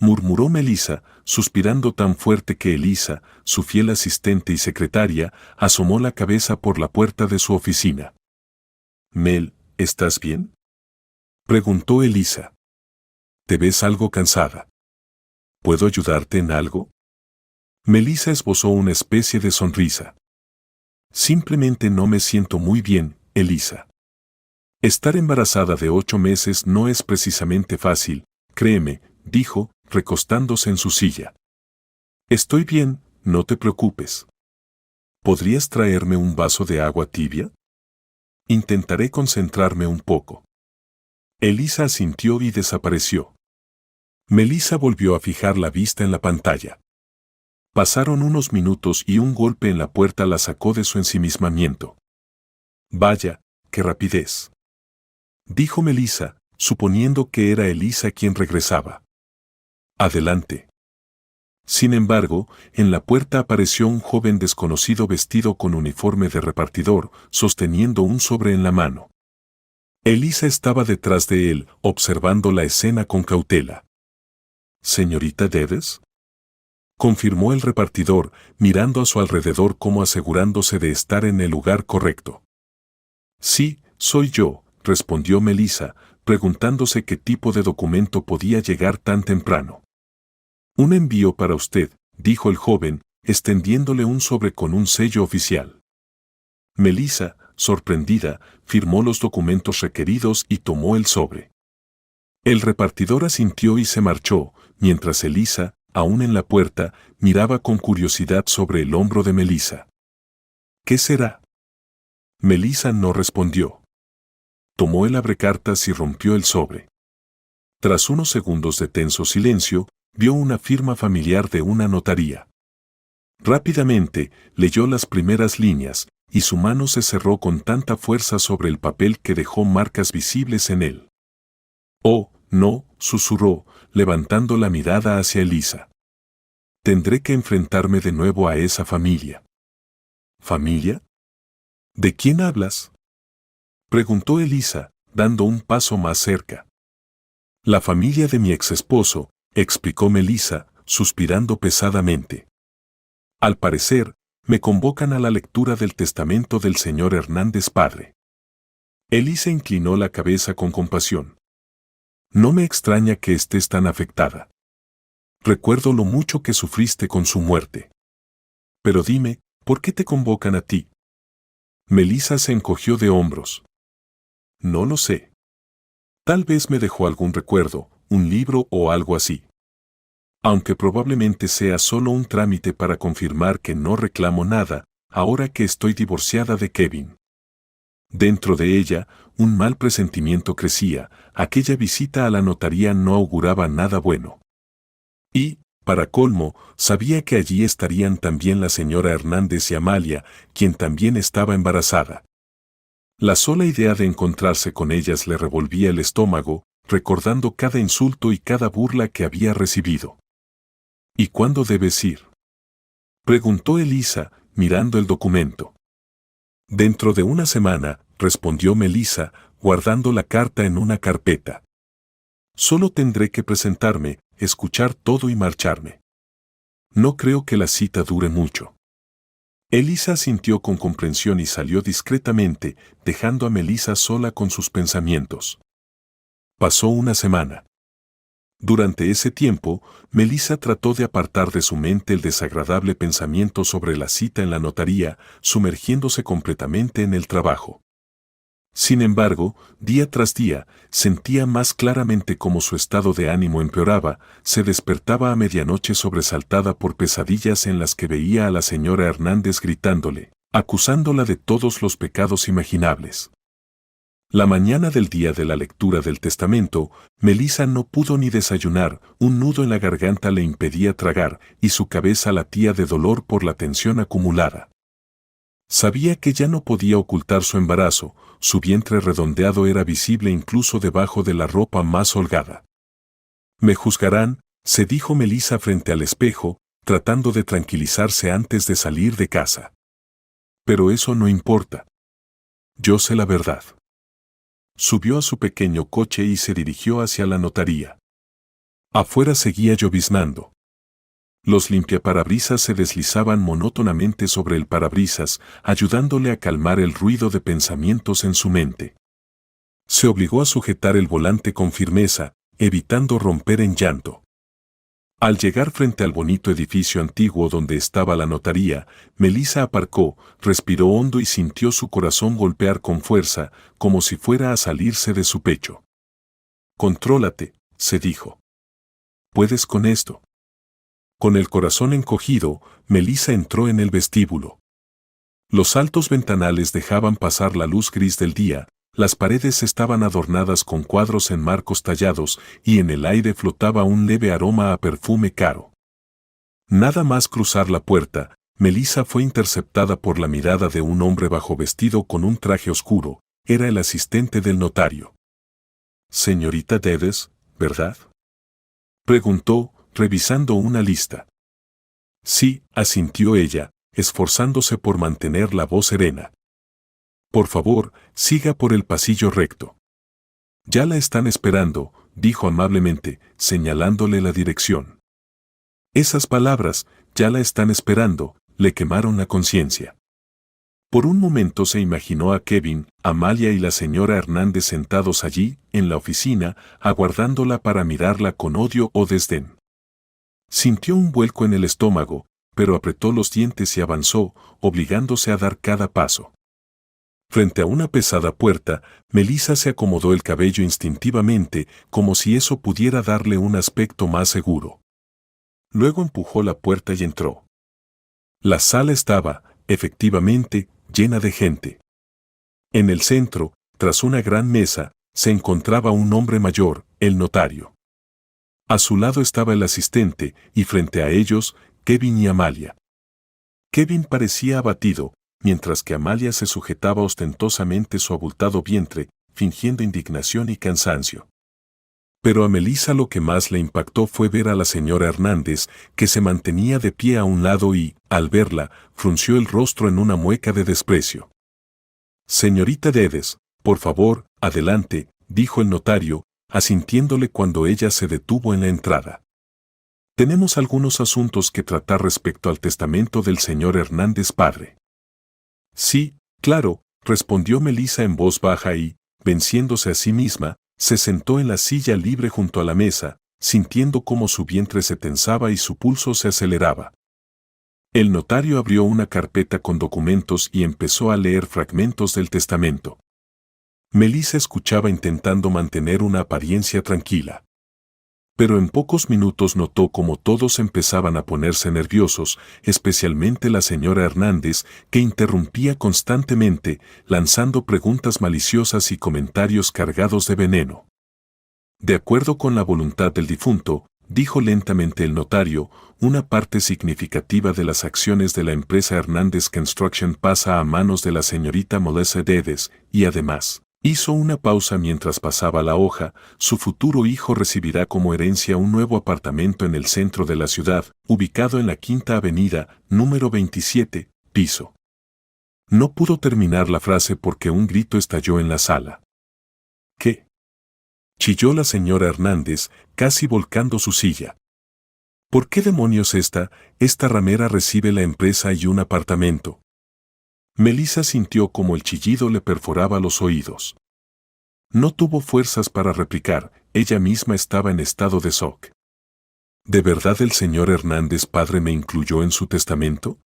[SPEAKER 1] murmuró Melissa, suspirando tan fuerte que Elisa, su fiel asistente y secretaria, asomó la cabeza por la puerta de su oficina. Mel, ¿estás bien?, preguntó Elisa. ¿Te ves algo cansada? ¿Puedo ayudarte en algo? Melissa esbozó una especie de sonrisa. Simplemente no me siento muy bien, Elisa. Estar embarazada de 8 meses no es precisamente fácil, créeme, dijo, recostándose en su silla. Estoy bien, no te preocupes. ¿Podrías traerme un vaso de agua tibia? Intentaré concentrarme un poco. Elisa asintió y desapareció. Melissa volvió a fijar la vista en la pantalla. Pasaron unos minutos y un golpe en la puerta la sacó de su ensimismamiento. Vaya, qué rapidez, dijo Melissa, suponiendo que era Elisa quien regresaba. Adelante. Sin embargo, en la puerta apareció un joven desconocido vestido con uniforme de repartidor, sosteniendo un sobre en la mano. Elisa estaba detrás de él, observando la escena con cautela. ¿Señorita Dedes?, confirmó el repartidor, mirando a su alrededor como asegurándose de estar en el lugar correcto. Sí, soy yo, respondió Melissa, preguntándose qué tipo de documento podía llegar tan temprano. Un envío para usted, dijo el joven, extendiéndole un sobre con un sello oficial. Melissa, sorprendida, firmó los documentos requeridos y tomó el sobre. El repartidor asintió y se marchó, mientras Elisa, aún en la puerta, miraba con curiosidad sobre el hombro de Melissa. ¿Qué será? Melissa no respondió. Tomó el abrecartas y rompió el sobre. Tras unos segundos de tenso silencio, vio una firma familiar de una notaría. Rápidamente, leyó las primeras líneas, y su mano se cerró con tanta fuerza sobre el papel que dejó marcas visibles en él. «Oh, no», susurró, levantando la mirada hacia Elisa. «Tendré que enfrentarme de nuevo a esa familia». ¿Familia? ¿De quién hablas?, preguntó Elisa, dando un paso más cerca. «La familia de mi exesposo», explicó Melissa, suspirando pesadamente. «Al parecer, me convocan a la lectura del testamento del señor Hernández padre». Elisa inclinó la cabeza con compasión. «No me extraña que estés tan afectada. Recuerdo lo mucho que sufriste con su muerte. Pero dime, ¿por qué te convocan a ti?». Melissa se encogió de hombros. «No lo sé. Tal vez me dejó algún recuerdo, un libro o algo así. Aunque probablemente sea solo un trámite para confirmar que no reclamo nada, ahora que estoy divorciada de Kevin». Dentro de ella, un mal presentimiento crecía, aquella visita a la notaría no auguraba nada bueno. Y, para colmo, sabía que allí estarían también la señora Hernández y Amalia, quien también estaba embarazada. La sola idea de encontrarse con ellas le revolvía el estómago, recordando cada insulto y cada burla que había recibido. «¿Y cuándo debes ir?», preguntó Elisa, mirando el documento. «Dentro de una semana», respondió Melissa, guardando la carta en una carpeta. «Solo tendré que presentarme, escuchar todo y marcharme. No creo que la cita dure mucho». Elisa asintió con comprensión y salió discretamente, dejando a Melissa sola con sus pensamientos. Pasó una semana. Durante ese tiempo, Melissa trató de apartar de su mente el desagradable pensamiento sobre la cita en la notaría, sumergiéndose completamente en el trabajo. Sin embargo, día tras día, sentía más claramente cómo su estado de ánimo empeoraba, se despertaba a medianoche sobresaltada por pesadillas en las que veía a la señora Hernández gritándole, acusándola de todos los pecados imaginables. La mañana del día de la lectura del testamento, Melissa no pudo ni desayunar, un nudo en la garganta le impedía tragar, y su cabeza latía de dolor por la tensión acumulada. Sabía que ya no podía ocultar su embarazo, su vientre redondeado era visible incluso debajo de la ropa más holgada. «Me juzgarán», se dijo Melissa frente al espejo, tratando de tranquilizarse antes de salir de casa. «Pero eso no importa. Yo sé la verdad». Subió a su pequeño coche y se dirigió hacia la notaría. Afuera seguía lloviznando. Los limpiaparabrisas se deslizaban monótonamente sobre el parabrisas, ayudándole a calmar el ruido de pensamientos en su mente. Se obligó a sujetar el volante con firmeza, evitando romper en llanto. Al llegar frente al bonito edificio antiguo donde estaba la notaría, Melissa aparcó, respiró hondo y sintió su corazón golpear con fuerza, como si fuera a salirse de su pecho. «Contrólate», se dijo. ¿puedes con esto? Con el corazón encogido, Melissa entró en el vestíbulo. Los altos ventanales dejaban pasar la luz gris del día, las paredes estaban adornadas con cuadros en marcos tallados y en el aire flotaba un leve aroma a perfume caro. Nada más cruzar la puerta, Melissa fue interceptada por la mirada de un hombre bajo vestido con un traje oscuro. Era el asistente del notario. «Señorita Dedes, ¿verdad?», preguntó, revisando una lista. «Sí», asintió ella, esforzándose por mantener la voz serena. «Por favor, siga por el pasillo recto». «Ya la están esperando», dijo amablemente, señalándole la dirección. Esas palabras, «ya la están esperando», le quemaron la conciencia. Por un momento se imaginó a Kevin, Amalia y la señora Hernández sentados allí, en la oficina, aguardándola para mirarla con odio o desdén. Sintió un vuelco en el estómago, pero apretó los dientes y avanzó, obligándose a dar cada paso. Frente a una pesada puerta, Melissa se acomodó el cabello instintivamente, como si eso pudiera darle un aspecto más seguro. Luego empujó la puerta y entró. La sala estaba, efectivamente, llena de gente. En el centro, tras una gran mesa, se encontraba un hombre mayor, el notario. A su lado estaba el asistente, y frente a ellos, Kevin y Amalia. Kevin parecía abatido, mientras que Amalia se sujetaba ostentosamente su abultado vientre, fingiendo indignación y cansancio. Pero a Melissa lo que más le impactó fue ver a la señora Hernández, que se mantenía de pie a un lado y, al verla, frunció el rostro en una mueca de desprecio. «Señorita Dedes, por favor, adelante», dijo el notario, asintiéndole cuando ella se detuvo en la entrada. «Tenemos algunos asuntos que tratar respecto al testamento del señor Hernández padre». «Sí, claro», respondió Melissa en voz baja y, venciéndose a sí misma, se sentó en la silla libre junto a la mesa, sintiendo cómo su vientre se tensaba y su pulso se aceleraba. El notario abrió una carpeta con documentos y empezó a leer fragmentos del testamento. Melissa escuchaba intentando mantener una apariencia tranquila. Pero en pocos minutos notó cómo todos empezaban a ponerse nerviosos, especialmente la señora Hernández, que interrumpía constantemente, lanzando preguntas maliciosas y comentarios cargados de veneno. «De acuerdo con la voluntad del difunto», dijo lentamente el notario, «una parte significativa de las acciones de la empresa Hernández Construction pasa a manos de la señorita Melissa Dedes, y además», hizo una pausa mientras pasaba la hoja, «su futuro hijo recibirá como herencia un nuevo apartamento en el centro de la ciudad, ubicado en la Quinta Avenida, número 27, piso». No pudo terminar la frase porque un grito estalló en la sala. «¿Qué?», chilló la señora Hernández, casi volcando su silla. «¿Por qué demonios esta ramera recibe la empresa y un apartamento?». Melissa sintió como el chillido le perforaba los oídos. No tuvo fuerzas para replicar, ella misma estaba en estado de shock. ¿De verdad el señor Hernández padre me incluyó en su testamento?,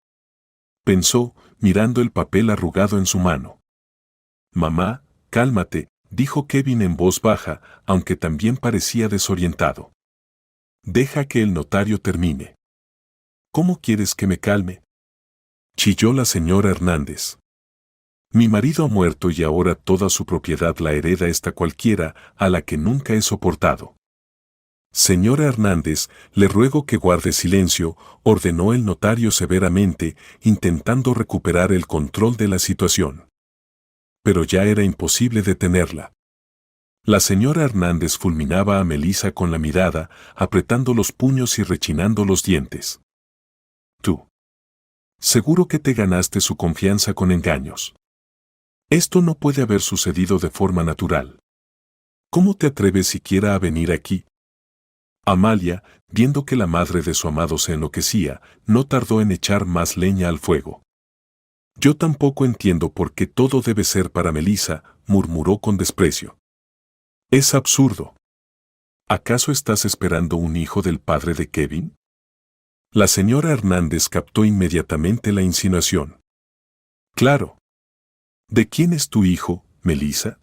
[SPEAKER 1] pensó, mirando el papel arrugado en su mano. «Mamá, cálmate», dijo Kevin en voz baja, aunque también parecía desorientado. «Deja que el notario termine». «¿Cómo quieres que me calme?», chilló la señora Hernández. «Mi marido ha muerto y ahora toda su propiedad la hereda esta cualquiera a la que nunca he soportado». «Señora Hernández, le ruego que guarde silencio», ordenó el notario severamente, intentando recuperar el control de la situación. Pero ya era imposible detenerla. La señora Hernández fulminaba a Melissa con la mirada, apretando los puños y rechinando los dientes. «Tú. Seguro que te ganaste su confianza con engaños. Esto no puede haber sucedido de forma natural. ¿Cómo te atreves siquiera a venir aquí?». Amalia, viendo que la madre de su amado se enloquecía, no tardó en echar más leña al fuego. «Yo tampoco entiendo por qué todo debe ser para Melissa», murmuró con desprecio. «Es absurdo. ¿Acaso estás esperando un hijo del padre de Kevin?». La señora Hernández captó inmediatamente la insinuación. «Claro. ¿De quién es tu hijo, Melissa?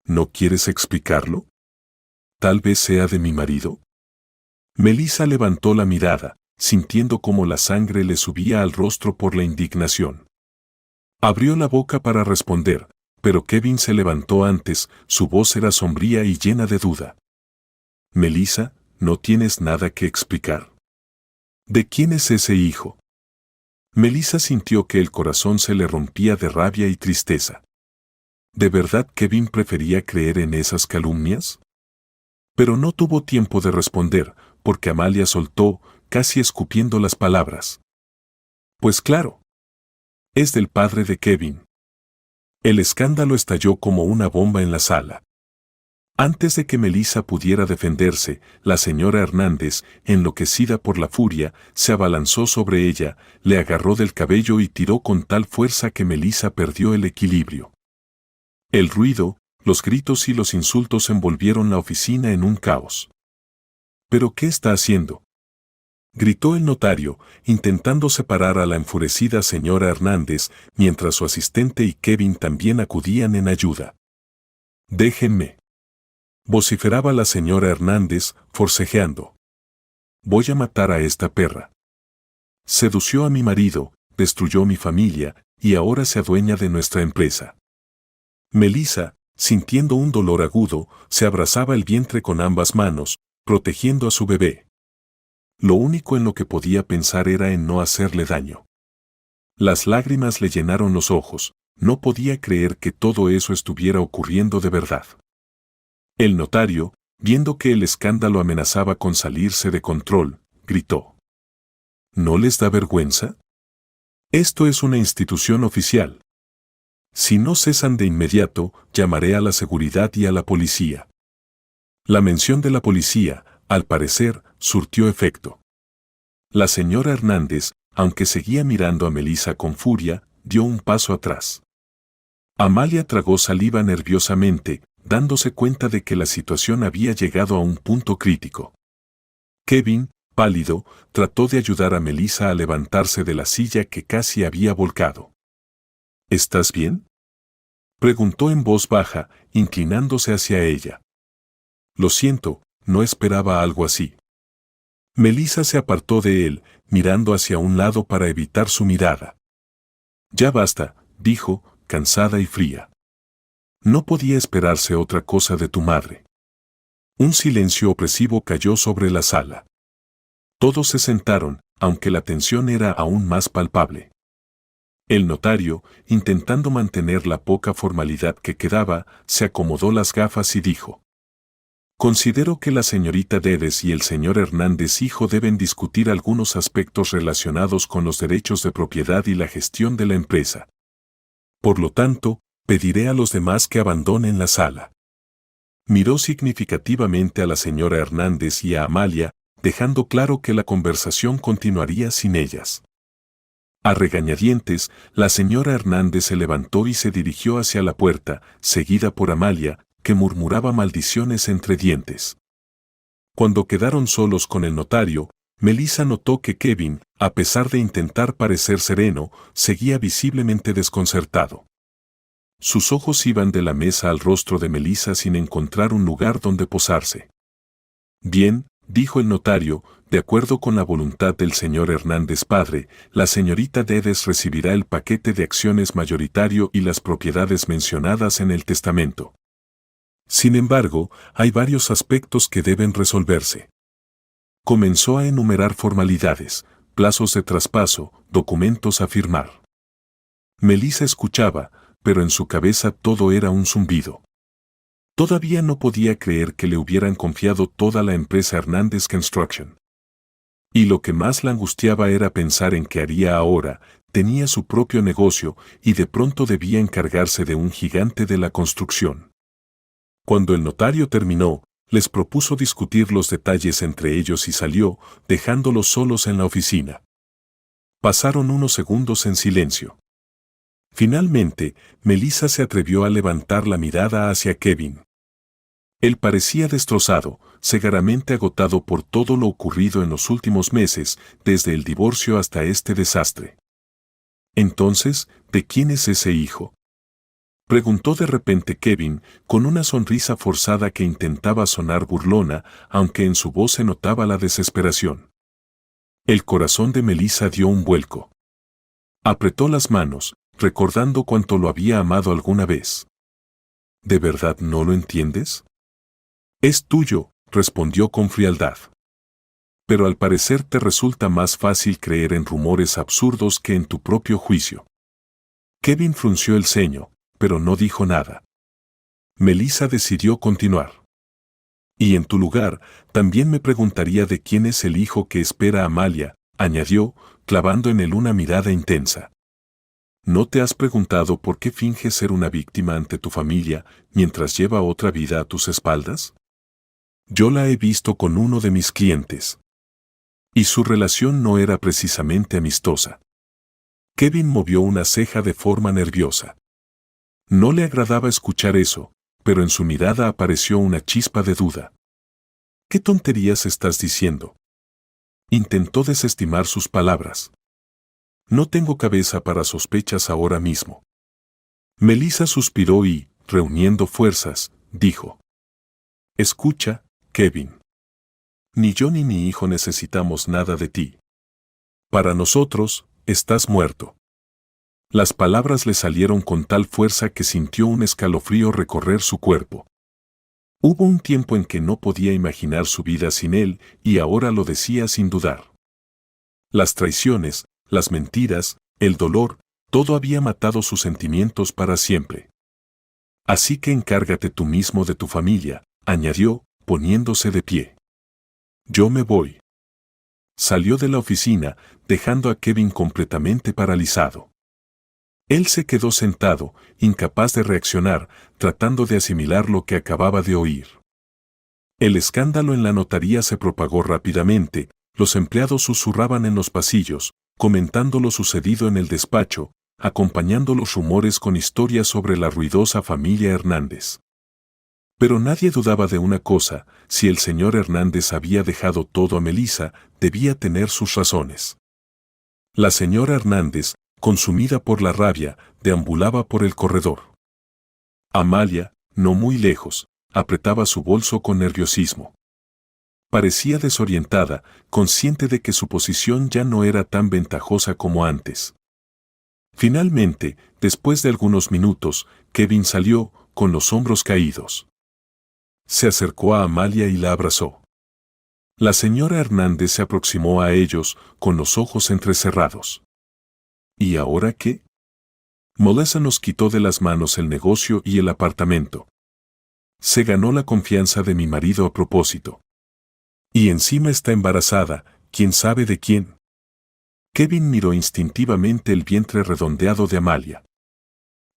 [SPEAKER 1] ¿No quieres explicarlo? ¿Tal vez sea de mi marido?». Melissa levantó la mirada, sintiendo cómo la sangre le subía al rostro por la indignación. Abrió la boca para responder, pero Kevin se levantó antes, su voz era sombría y llena de duda. Melissa, no tienes nada que explicar. ¿De quién es ese hijo? Melissa sintió que el corazón se le rompía de rabia y tristeza. ¿De verdad Kevin prefería creer en esas calumnias? Pero no tuvo tiempo de responder, porque Amalia soltó, casi escupiendo las palabras. Pues claro. Es del padre de Kevin. El escándalo estalló como una bomba en la sala. Antes de que Melissa pudiera defenderse, la señora Hernández, enloquecida por la furia, se abalanzó sobre ella, le agarró del cabello y tiró con tal fuerza que Melissa perdió el equilibrio. El ruido, los gritos y los insultos envolvieron la oficina en un caos. ¿Pero qué está haciendo?, gritó el notario, intentando separar a la enfurecida señora Hernández, mientras su asistente y Kevin también acudían en ayuda. «Déjenme», vociferaba la señora Hernández, forcejeando. «Voy a matar a esta perra. Sedució a mi marido, destruyó mi familia, y ahora se adueña de nuestra empresa». Melissa, sintiendo un dolor agudo, se abrazaba el vientre con ambas manos, protegiendo a su bebé. Lo único en lo que podía pensar era en no hacerle daño. Las lágrimas le llenaron los ojos, no podía creer que todo eso estuviera ocurriendo de verdad. El notario, viendo que el escándalo amenazaba con salirse de control, gritó. ¿No les da vergüenza? Esto es una institución oficial. Si no cesan de inmediato, llamaré a la seguridad y a la policía. La mención de la policía, al parecer, surtió efecto. La señora Hernández, aunque seguía mirando a Melissa con furia, dio un paso atrás. Amalia tragó saliva nerviosamente, dándose cuenta de que la situación había llegado a un punto crítico. Kevin, pálido, trató de ayudar a Melissa a levantarse de la silla que casi había volcado. ¿Estás bien?, preguntó en voz baja, inclinándose hacia ella. Lo siento, no esperaba algo así. Melissa se apartó de él, mirando hacia un lado para evitar su mirada. Ya basta, dijo, cansada y fría. No podía esperarse otra cosa de tu madre. Un silencio opresivo cayó sobre la sala. Todos se sentaron, aunque la tensión era aún más palpable. El notario, intentando mantener la poca formalidad que quedaba, se acomodó las gafas y dijo: «Considero que la señorita Dedes y el señor Hernández hijo deben discutir algunos aspectos relacionados con los derechos de propiedad y la gestión de la empresa. Por lo tanto, pediré a los demás que abandonen la sala». Miró significativamente a la señora Hernández y a Amalia, dejando claro que la conversación continuaría sin ellas. A regañadientes, la señora Hernández se levantó y se dirigió hacia la puerta, seguida por Amalia, que murmuraba maldiciones entre dientes. Cuando quedaron solos con el notario, Melissa notó que Kevin, a pesar de intentar parecer sereno, seguía visiblemente desconcertado. Sus ojos iban de la mesa al rostro de Melissa sin encontrar un lugar donde posarse. «Bien», dijo el notario, «de acuerdo con la voluntad del señor Hernández padre, la señorita Dedes recibirá el paquete de acciones mayoritario y las propiedades mencionadas en el testamento. Sin embargo, hay varios aspectos que deben resolverse». Comenzó a enumerar formalidades, plazos de traspaso, documentos a firmar. Melissa escuchaba, pero en su cabeza todo era un zumbido. Todavía no podía creer que le hubieran confiado toda la empresa Hernández Construction. Y lo que más la angustiaba era pensar en qué haría ahora. Tenía su propio negocio y de pronto debía encargarse de un gigante de la construcción. Cuando el notario terminó, les propuso discutir los detalles entre ellos y salió, dejándolos solos en la oficina. Pasaron unos segundos en silencio. Finalmente, Melissa se atrevió a levantar la mirada hacia Kevin. Él parecía destrozado, segaramente agotado por todo lo ocurrido en los últimos meses, desde el divorcio hasta este desastre. Entonces, ¿de quién es ese hijo?, Preguntó de repente Kevin, con una sonrisa forzada que intentaba sonar burlona, aunque en su voz se notaba la desesperación. El corazón de Melissa dio un vuelco. Apretó las manos, recordando cuánto lo había amado alguna vez. ¿De verdad no lo entiendes? Es tuyo, respondió con frialdad. Pero al parecer te resulta más fácil creer en rumores absurdos que en tu propio juicio. Kevin frunció el ceño, pero no dijo nada. Melissa decidió continuar. Y en tu lugar, también me preguntaría de quién es el hijo que espera Amalia, añadió, clavando en él una mirada intensa. ¿No te has preguntado por qué finge ser una víctima ante tu familia mientras lleva otra vida a tus espaldas? Yo la he visto con uno de mis clientes. Y su relación no era precisamente amistosa. Kevin movió una ceja de forma nerviosa. No le agradaba escuchar eso, pero en su mirada apareció una chispa de duda. ¿Qué tonterías estás diciendo? Intentó desestimar sus palabras. No tengo cabeza para sospechas ahora mismo. Melissa suspiró y, reuniendo fuerzas, dijo. Escucha, Kevin. Ni yo ni mi hijo necesitamos nada de ti. Para nosotros, estás muerto. Las palabras le salieron con tal fuerza que sintió un escalofrío recorrer su cuerpo. Hubo un tiempo en que no podía imaginar su vida sin él y ahora lo decía sin dudar. Las traiciones, las mentiras, el dolor, todo había matado sus sentimientos para siempre. Así que encárgate tú mismo de tu familia, añadió, poniéndose de pie. Yo me voy. Salió de la oficina, dejando a Kevin completamente paralizado. Él se quedó sentado, incapaz de reaccionar, tratando de asimilar lo que acababa de oír. El escándalo en la notaría se propagó rápidamente, los empleados susurraban en los pasillos, comentando lo sucedido en el despacho, acompañando los rumores con historias sobre la ruidosa familia Hernández. Pero nadie dudaba de una cosa, si el señor Hernández había dejado todo a Melissa, debía tener sus razones. La señora Hernández, consumida por la rabia, deambulaba por el corredor. Amalia, no muy lejos, apretaba su bolso con nerviosismo. Parecía desorientada, consciente de que su posición ya no era tan ventajosa como antes. Finalmente, después de algunos minutos, Kevin salió, con los hombros caídos. Se acercó a Amalia y la abrazó. La señora Hernández se aproximó a ellos, con los ojos entrecerrados. ¿Y ahora qué? Melissa nos quitó de las manos el negocio y el apartamento. Se ganó la confianza de mi marido a propósito. Y encima está embarazada, ¿quién sabe de quién? Kevin miró instintivamente el vientre redondeado de Amalia.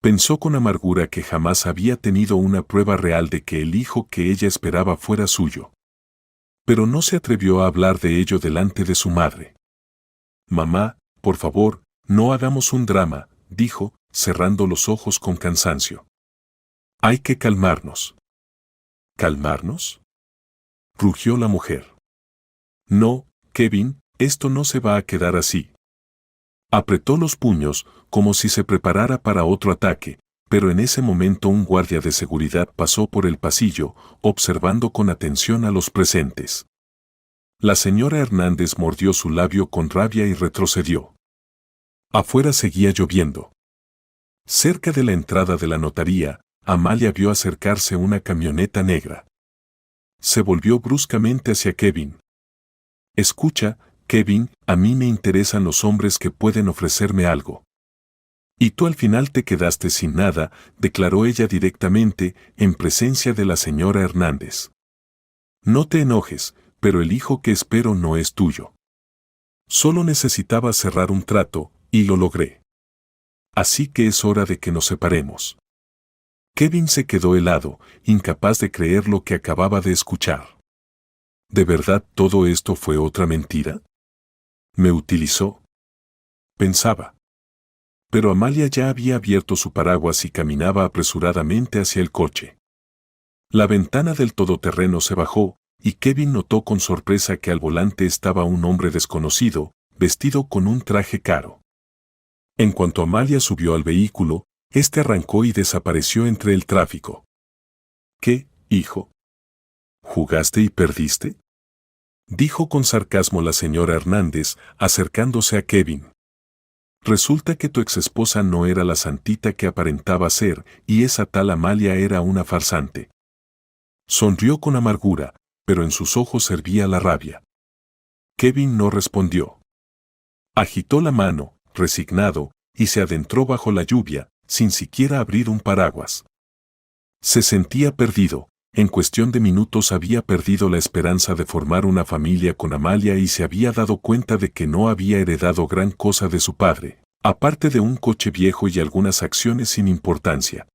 [SPEAKER 1] Pensó con amargura que jamás había tenido una prueba real de que el hijo que ella esperaba fuera suyo. Pero no se atrevió a hablar de ello delante de su madre. Mamá, por favor, no hagamos un drama, dijo, cerrando los ojos con cansancio. Hay que calmarnos. ¿Calmarnos? Rugió la mujer. No, Kevin, esto no se va a quedar así. Apretó los puños, como si se preparara para otro ataque, pero en ese momento un guardia de seguridad pasó por el pasillo, observando con atención a los presentes. La señora Hernández mordió su labio con rabia y retrocedió. Afuera seguía lloviendo. Cerca de la entrada de la notaría, Amalia vio acercarse una camioneta negra. Se volvió bruscamente hacia Kevin. Escucha, Kevin, a mí me interesan los hombres que pueden ofrecerme algo. Y tú al final te quedaste sin nada, declaró ella directamente, en presencia de la señora Hernández. No te enojes, pero el hijo que espero no es tuyo. Solo necesitaba cerrar un trato, y lo logré. Así que es hora de que nos separemos. Kevin se quedó helado, incapaz de creer lo que acababa de escuchar. ¿De verdad todo esto fue otra mentira? ¿Me utilizó? Pensaba. Pero Amalia ya había abierto su paraguas y caminaba apresuradamente hacia el coche. La ventana del todoterreno se bajó, y Kevin notó con sorpresa que al volante estaba un hombre desconocido, vestido con un traje caro. En cuanto Amalia subió al vehículo, Este arrancó y desapareció entre el tráfico. ¿Qué, hijo? ¿Jugaste y perdiste?, dijo con sarcasmo la señora Hernández, acercándose a Kevin. Resulta que tu exesposa no era la santita que aparentaba ser, y esa tal Amalia era una farsante. Sonrió con amargura, pero en sus ojos hervía la rabia. Kevin no respondió. Agitó la mano, resignado, y se adentró bajo la lluvia, sin siquiera abrir un paraguas. Se sentía perdido. En cuestión de minutos había perdido la esperanza de formar una familia con Amalia y se había dado cuenta de que no había heredado gran cosa de su padre, aparte de un coche viejo y algunas acciones sin importancia.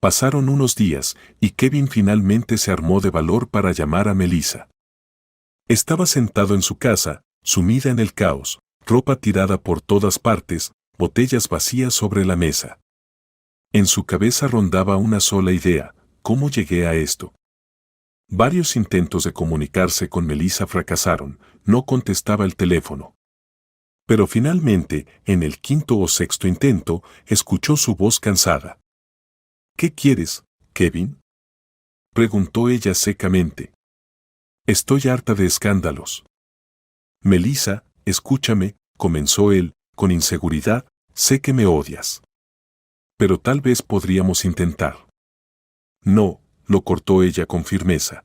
[SPEAKER 1] Pasaron unos días, y Kevin finalmente se armó de valor para llamar a Melissa. Estaba sentado en su casa, sumida en el caos, ropa tirada por todas partes, botellas vacías sobre la mesa. En su cabeza rondaba una sola idea: ¿cómo llegué a esto? Varios intentos de comunicarse con Melissa fracasaron, no contestaba el teléfono. Pero finalmente, en el quinto o sexto intento, escuchó su voz cansada. ¿Qué quieres, Kevin?, preguntó ella secamente. Estoy harta de escándalos. Melissa, escúchame, comenzó él, con inseguridad, sé que me odias. Pero tal vez podríamos intentar. No, lo cortó ella con firmeza.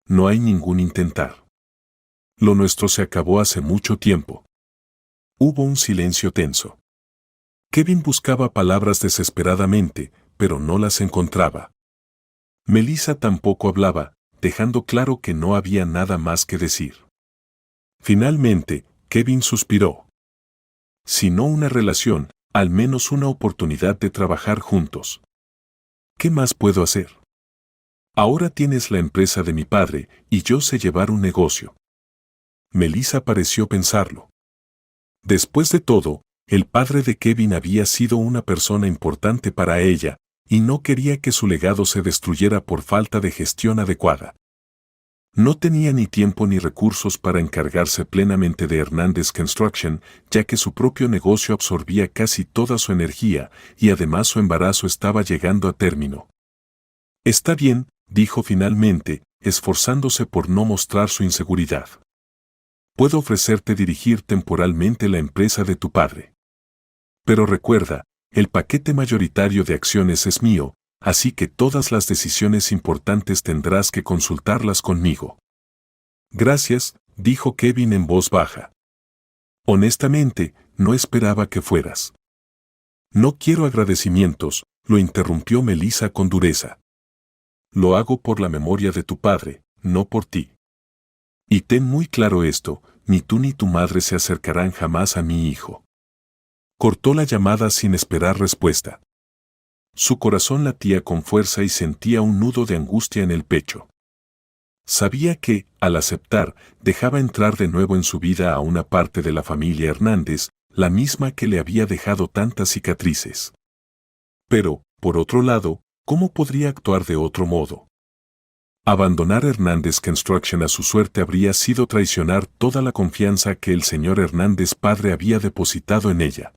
[SPEAKER 1] No hay ningún intentar. Lo nuestro se acabó hace mucho tiempo. Hubo un silencio tenso. Kevin buscaba palabras desesperadamente, pero no las encontraba. Melissa tampoco hablaba, dejando claro que no había nada más que decir. Finalmente, Kevin suspiró. Si no una relación, al menos una oportunidad de trabajar juntos. ¿Qué más puedo hacer? Ahora tienes la empresa de mi padre, y yo sé llevar un negocio. Melissa pareció pensarlo. Después de todo, el padre de Kevin había sido una persona importante para ella, y no quería que su legado se destruyera por falta de gestión adecuada. No tenía ni tiempo ni recursos para encargarse plenamente de Hernández Construction, ya que su propio negocio absorbía casi toda su energía, y además su embarazo estaba llegando a término. Está bien, dijo finalmente, esforzándose por no mostrar su inseguridad. Puedo ofrecerte dirigir temporalmente la empresa de tu padre. Pero recuerda, el paquete mayoritario de acciones es mío, así que todas las decisiones importantes tendrás que consultarlas conmigo. Gracias, dijo Kevin en voz baja. Honestamente, no esperaba que fueras. No quiero agradecimientos, lo interrumpió Melissa con dureza. Lo hago por la memoria de tu padre, no por ti. Y ten muy claro esto, ni tú ni tu madre se acercarán jamás a mi hijo. Cortó la llamada sin esperar respuesta. Su corazón latía con fuerza y sentía un nudo de angustia en el pecho. Sabía que, al aceptar, dejaba entrar de nuevo en su vida a una parte de la familia Hernández, la misma que le había dejado tantas cicatrices. Pero, por otro lado, ¿cómo podría actuar de otro modo? Abandonar Hernández Construction a su suerte habría sido traicionar toda la confianza que el señor Hernández padre había depositado en ella.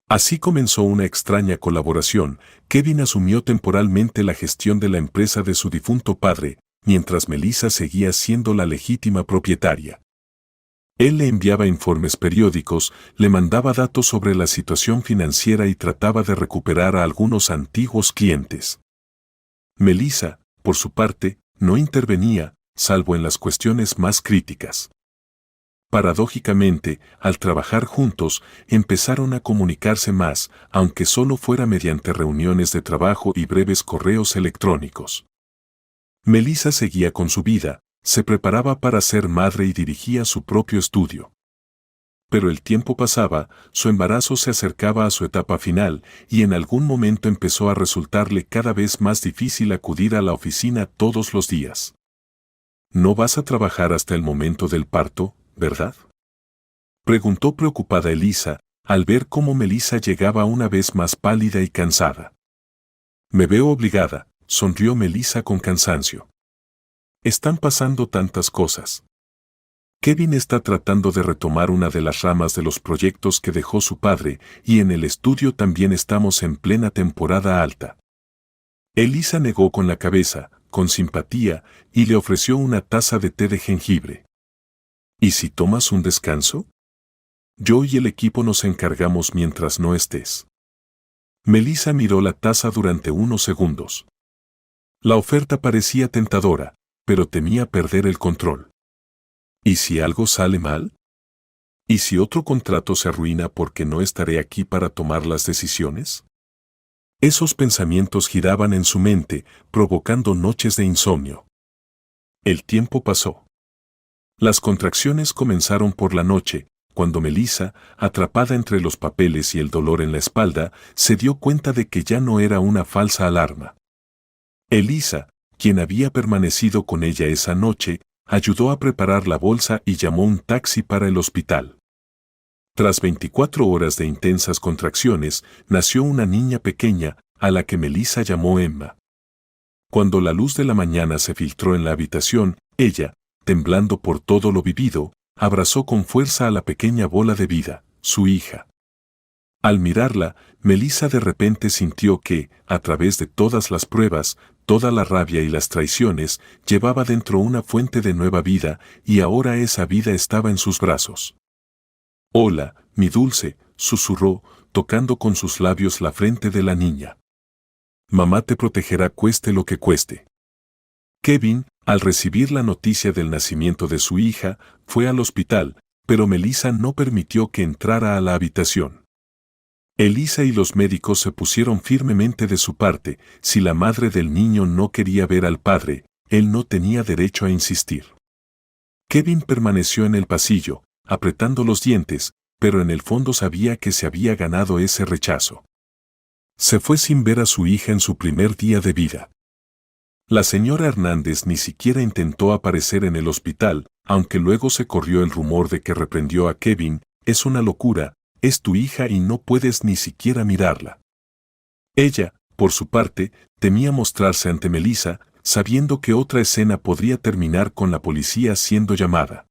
[SPEAKER 1] Así comenzó una extraña colaboración. Kevin asumió temporalmente la gestión de la empresa de su difunto padre, mientras Melissa seguía siendo la legítima propietaria. Él le enviaba informes periódicos, le mandaba datos sobre la situación financiera y trataba de recuperar a algunos antiguos clientes. Melissa, por su parte, no intervenía, salvo en las cuestiones más críticas. Paradójicamente, al trabajar juntos, empezaron a comunicarse más, aunque solo fuera mediante reuniones de trabajo y breves correos electrónicos. Melissa seguía con su vida, se preparaba para ser madre y dirigía su propio estudio. Pero el tiempo pasaba, su embarazo se acercaba a su etapa final, y en algún momento empezó a resultarle cada vez más difícil acudir a la oficina todos los días. ¿No vas a trabajar hasta el momento del parto, verdad?, preguntó preocupada Elisa, al ver cómo Melissa llegaba una vez más pálida y cansada. Me veo obligada, sonrió Melissa con cansancio. Están pasando tantas cosas. Kevin está tratando de retomar una de las ramas de los proyectos que dejó su padre y en el estudio también estamos en plena temporada alta. Elisa negó con la cabeza, con simpatía, y le ofreció una taza de té de jengibre. ¿Y si tomas un descanso? Yo y el equipo nos encargamos mientras no estés. Melissa miró la taza durante unos segundos. La oferta parecía tentadora, pero temía perder el control. ¿Y si algo sale mal? ¿Y si otro contrato se arruina porque no estaré aquí para tomar las decisiones? Esos pensamientos giraban en su mente, provocando noches de insomnio. El tiempo pasó. Las contracciones comenzaron por la noche, cuando Melissa, atrapada entre los papeles y el dolor en la espalda, se dio cuenta de que ya no era una falsa alarma. Elisa, quien había permanecido con ella esa noche, ayudó a preparar la bolsa y llamó un taxi para el hospital. Tras 24 horas de intensas contracciones, nació una niña pequeña, a la que Melissa llamó Emma. Cuando la luz de la mañana se filtró en la habitación, ella, temblando por todo lo vivido, abrazó con fuerza a la pequeña bola de vida, su hija. Al mirarla, Melissa de repente sintió que, a través de todas las pruebas, toda la rabia y las traiciones, llevaba dentro una fuente de nueva vida, y ahora esa vida estaba en sus brazos. «Hola, mi dulce», susurró, tocando con sus labios la frente de la niña. «Mamá te protegerá cueste lo que cueste». Kevin, al recibir la noticia del nacimiento de su hija, fue al hospital, pero Melissa no permitió que entrara a la habitación. Elisa y los médicos se pusieron firmemente de su parte. Si la madre del niño no quería ver al padre, él no tenía derecho a insistir. Kevin permaneció en el pasillo, apretando los dientes, pero en el fondo sabía que se había ganado ese rechazo. Se fue sin ver a su hija en su primer día de vida. La señora Hernández ni siquiera intentó aparecer en el hospital, aunque luego se corrió el rumor de que reprendió a Kevin. «Es una locura, es tu hija y no puedes ni siquiera mirarla». Ella, por su parte, temía mostrarse ante Melissa, sabiendo que otra escena podría terminar con la policía siendo llamada.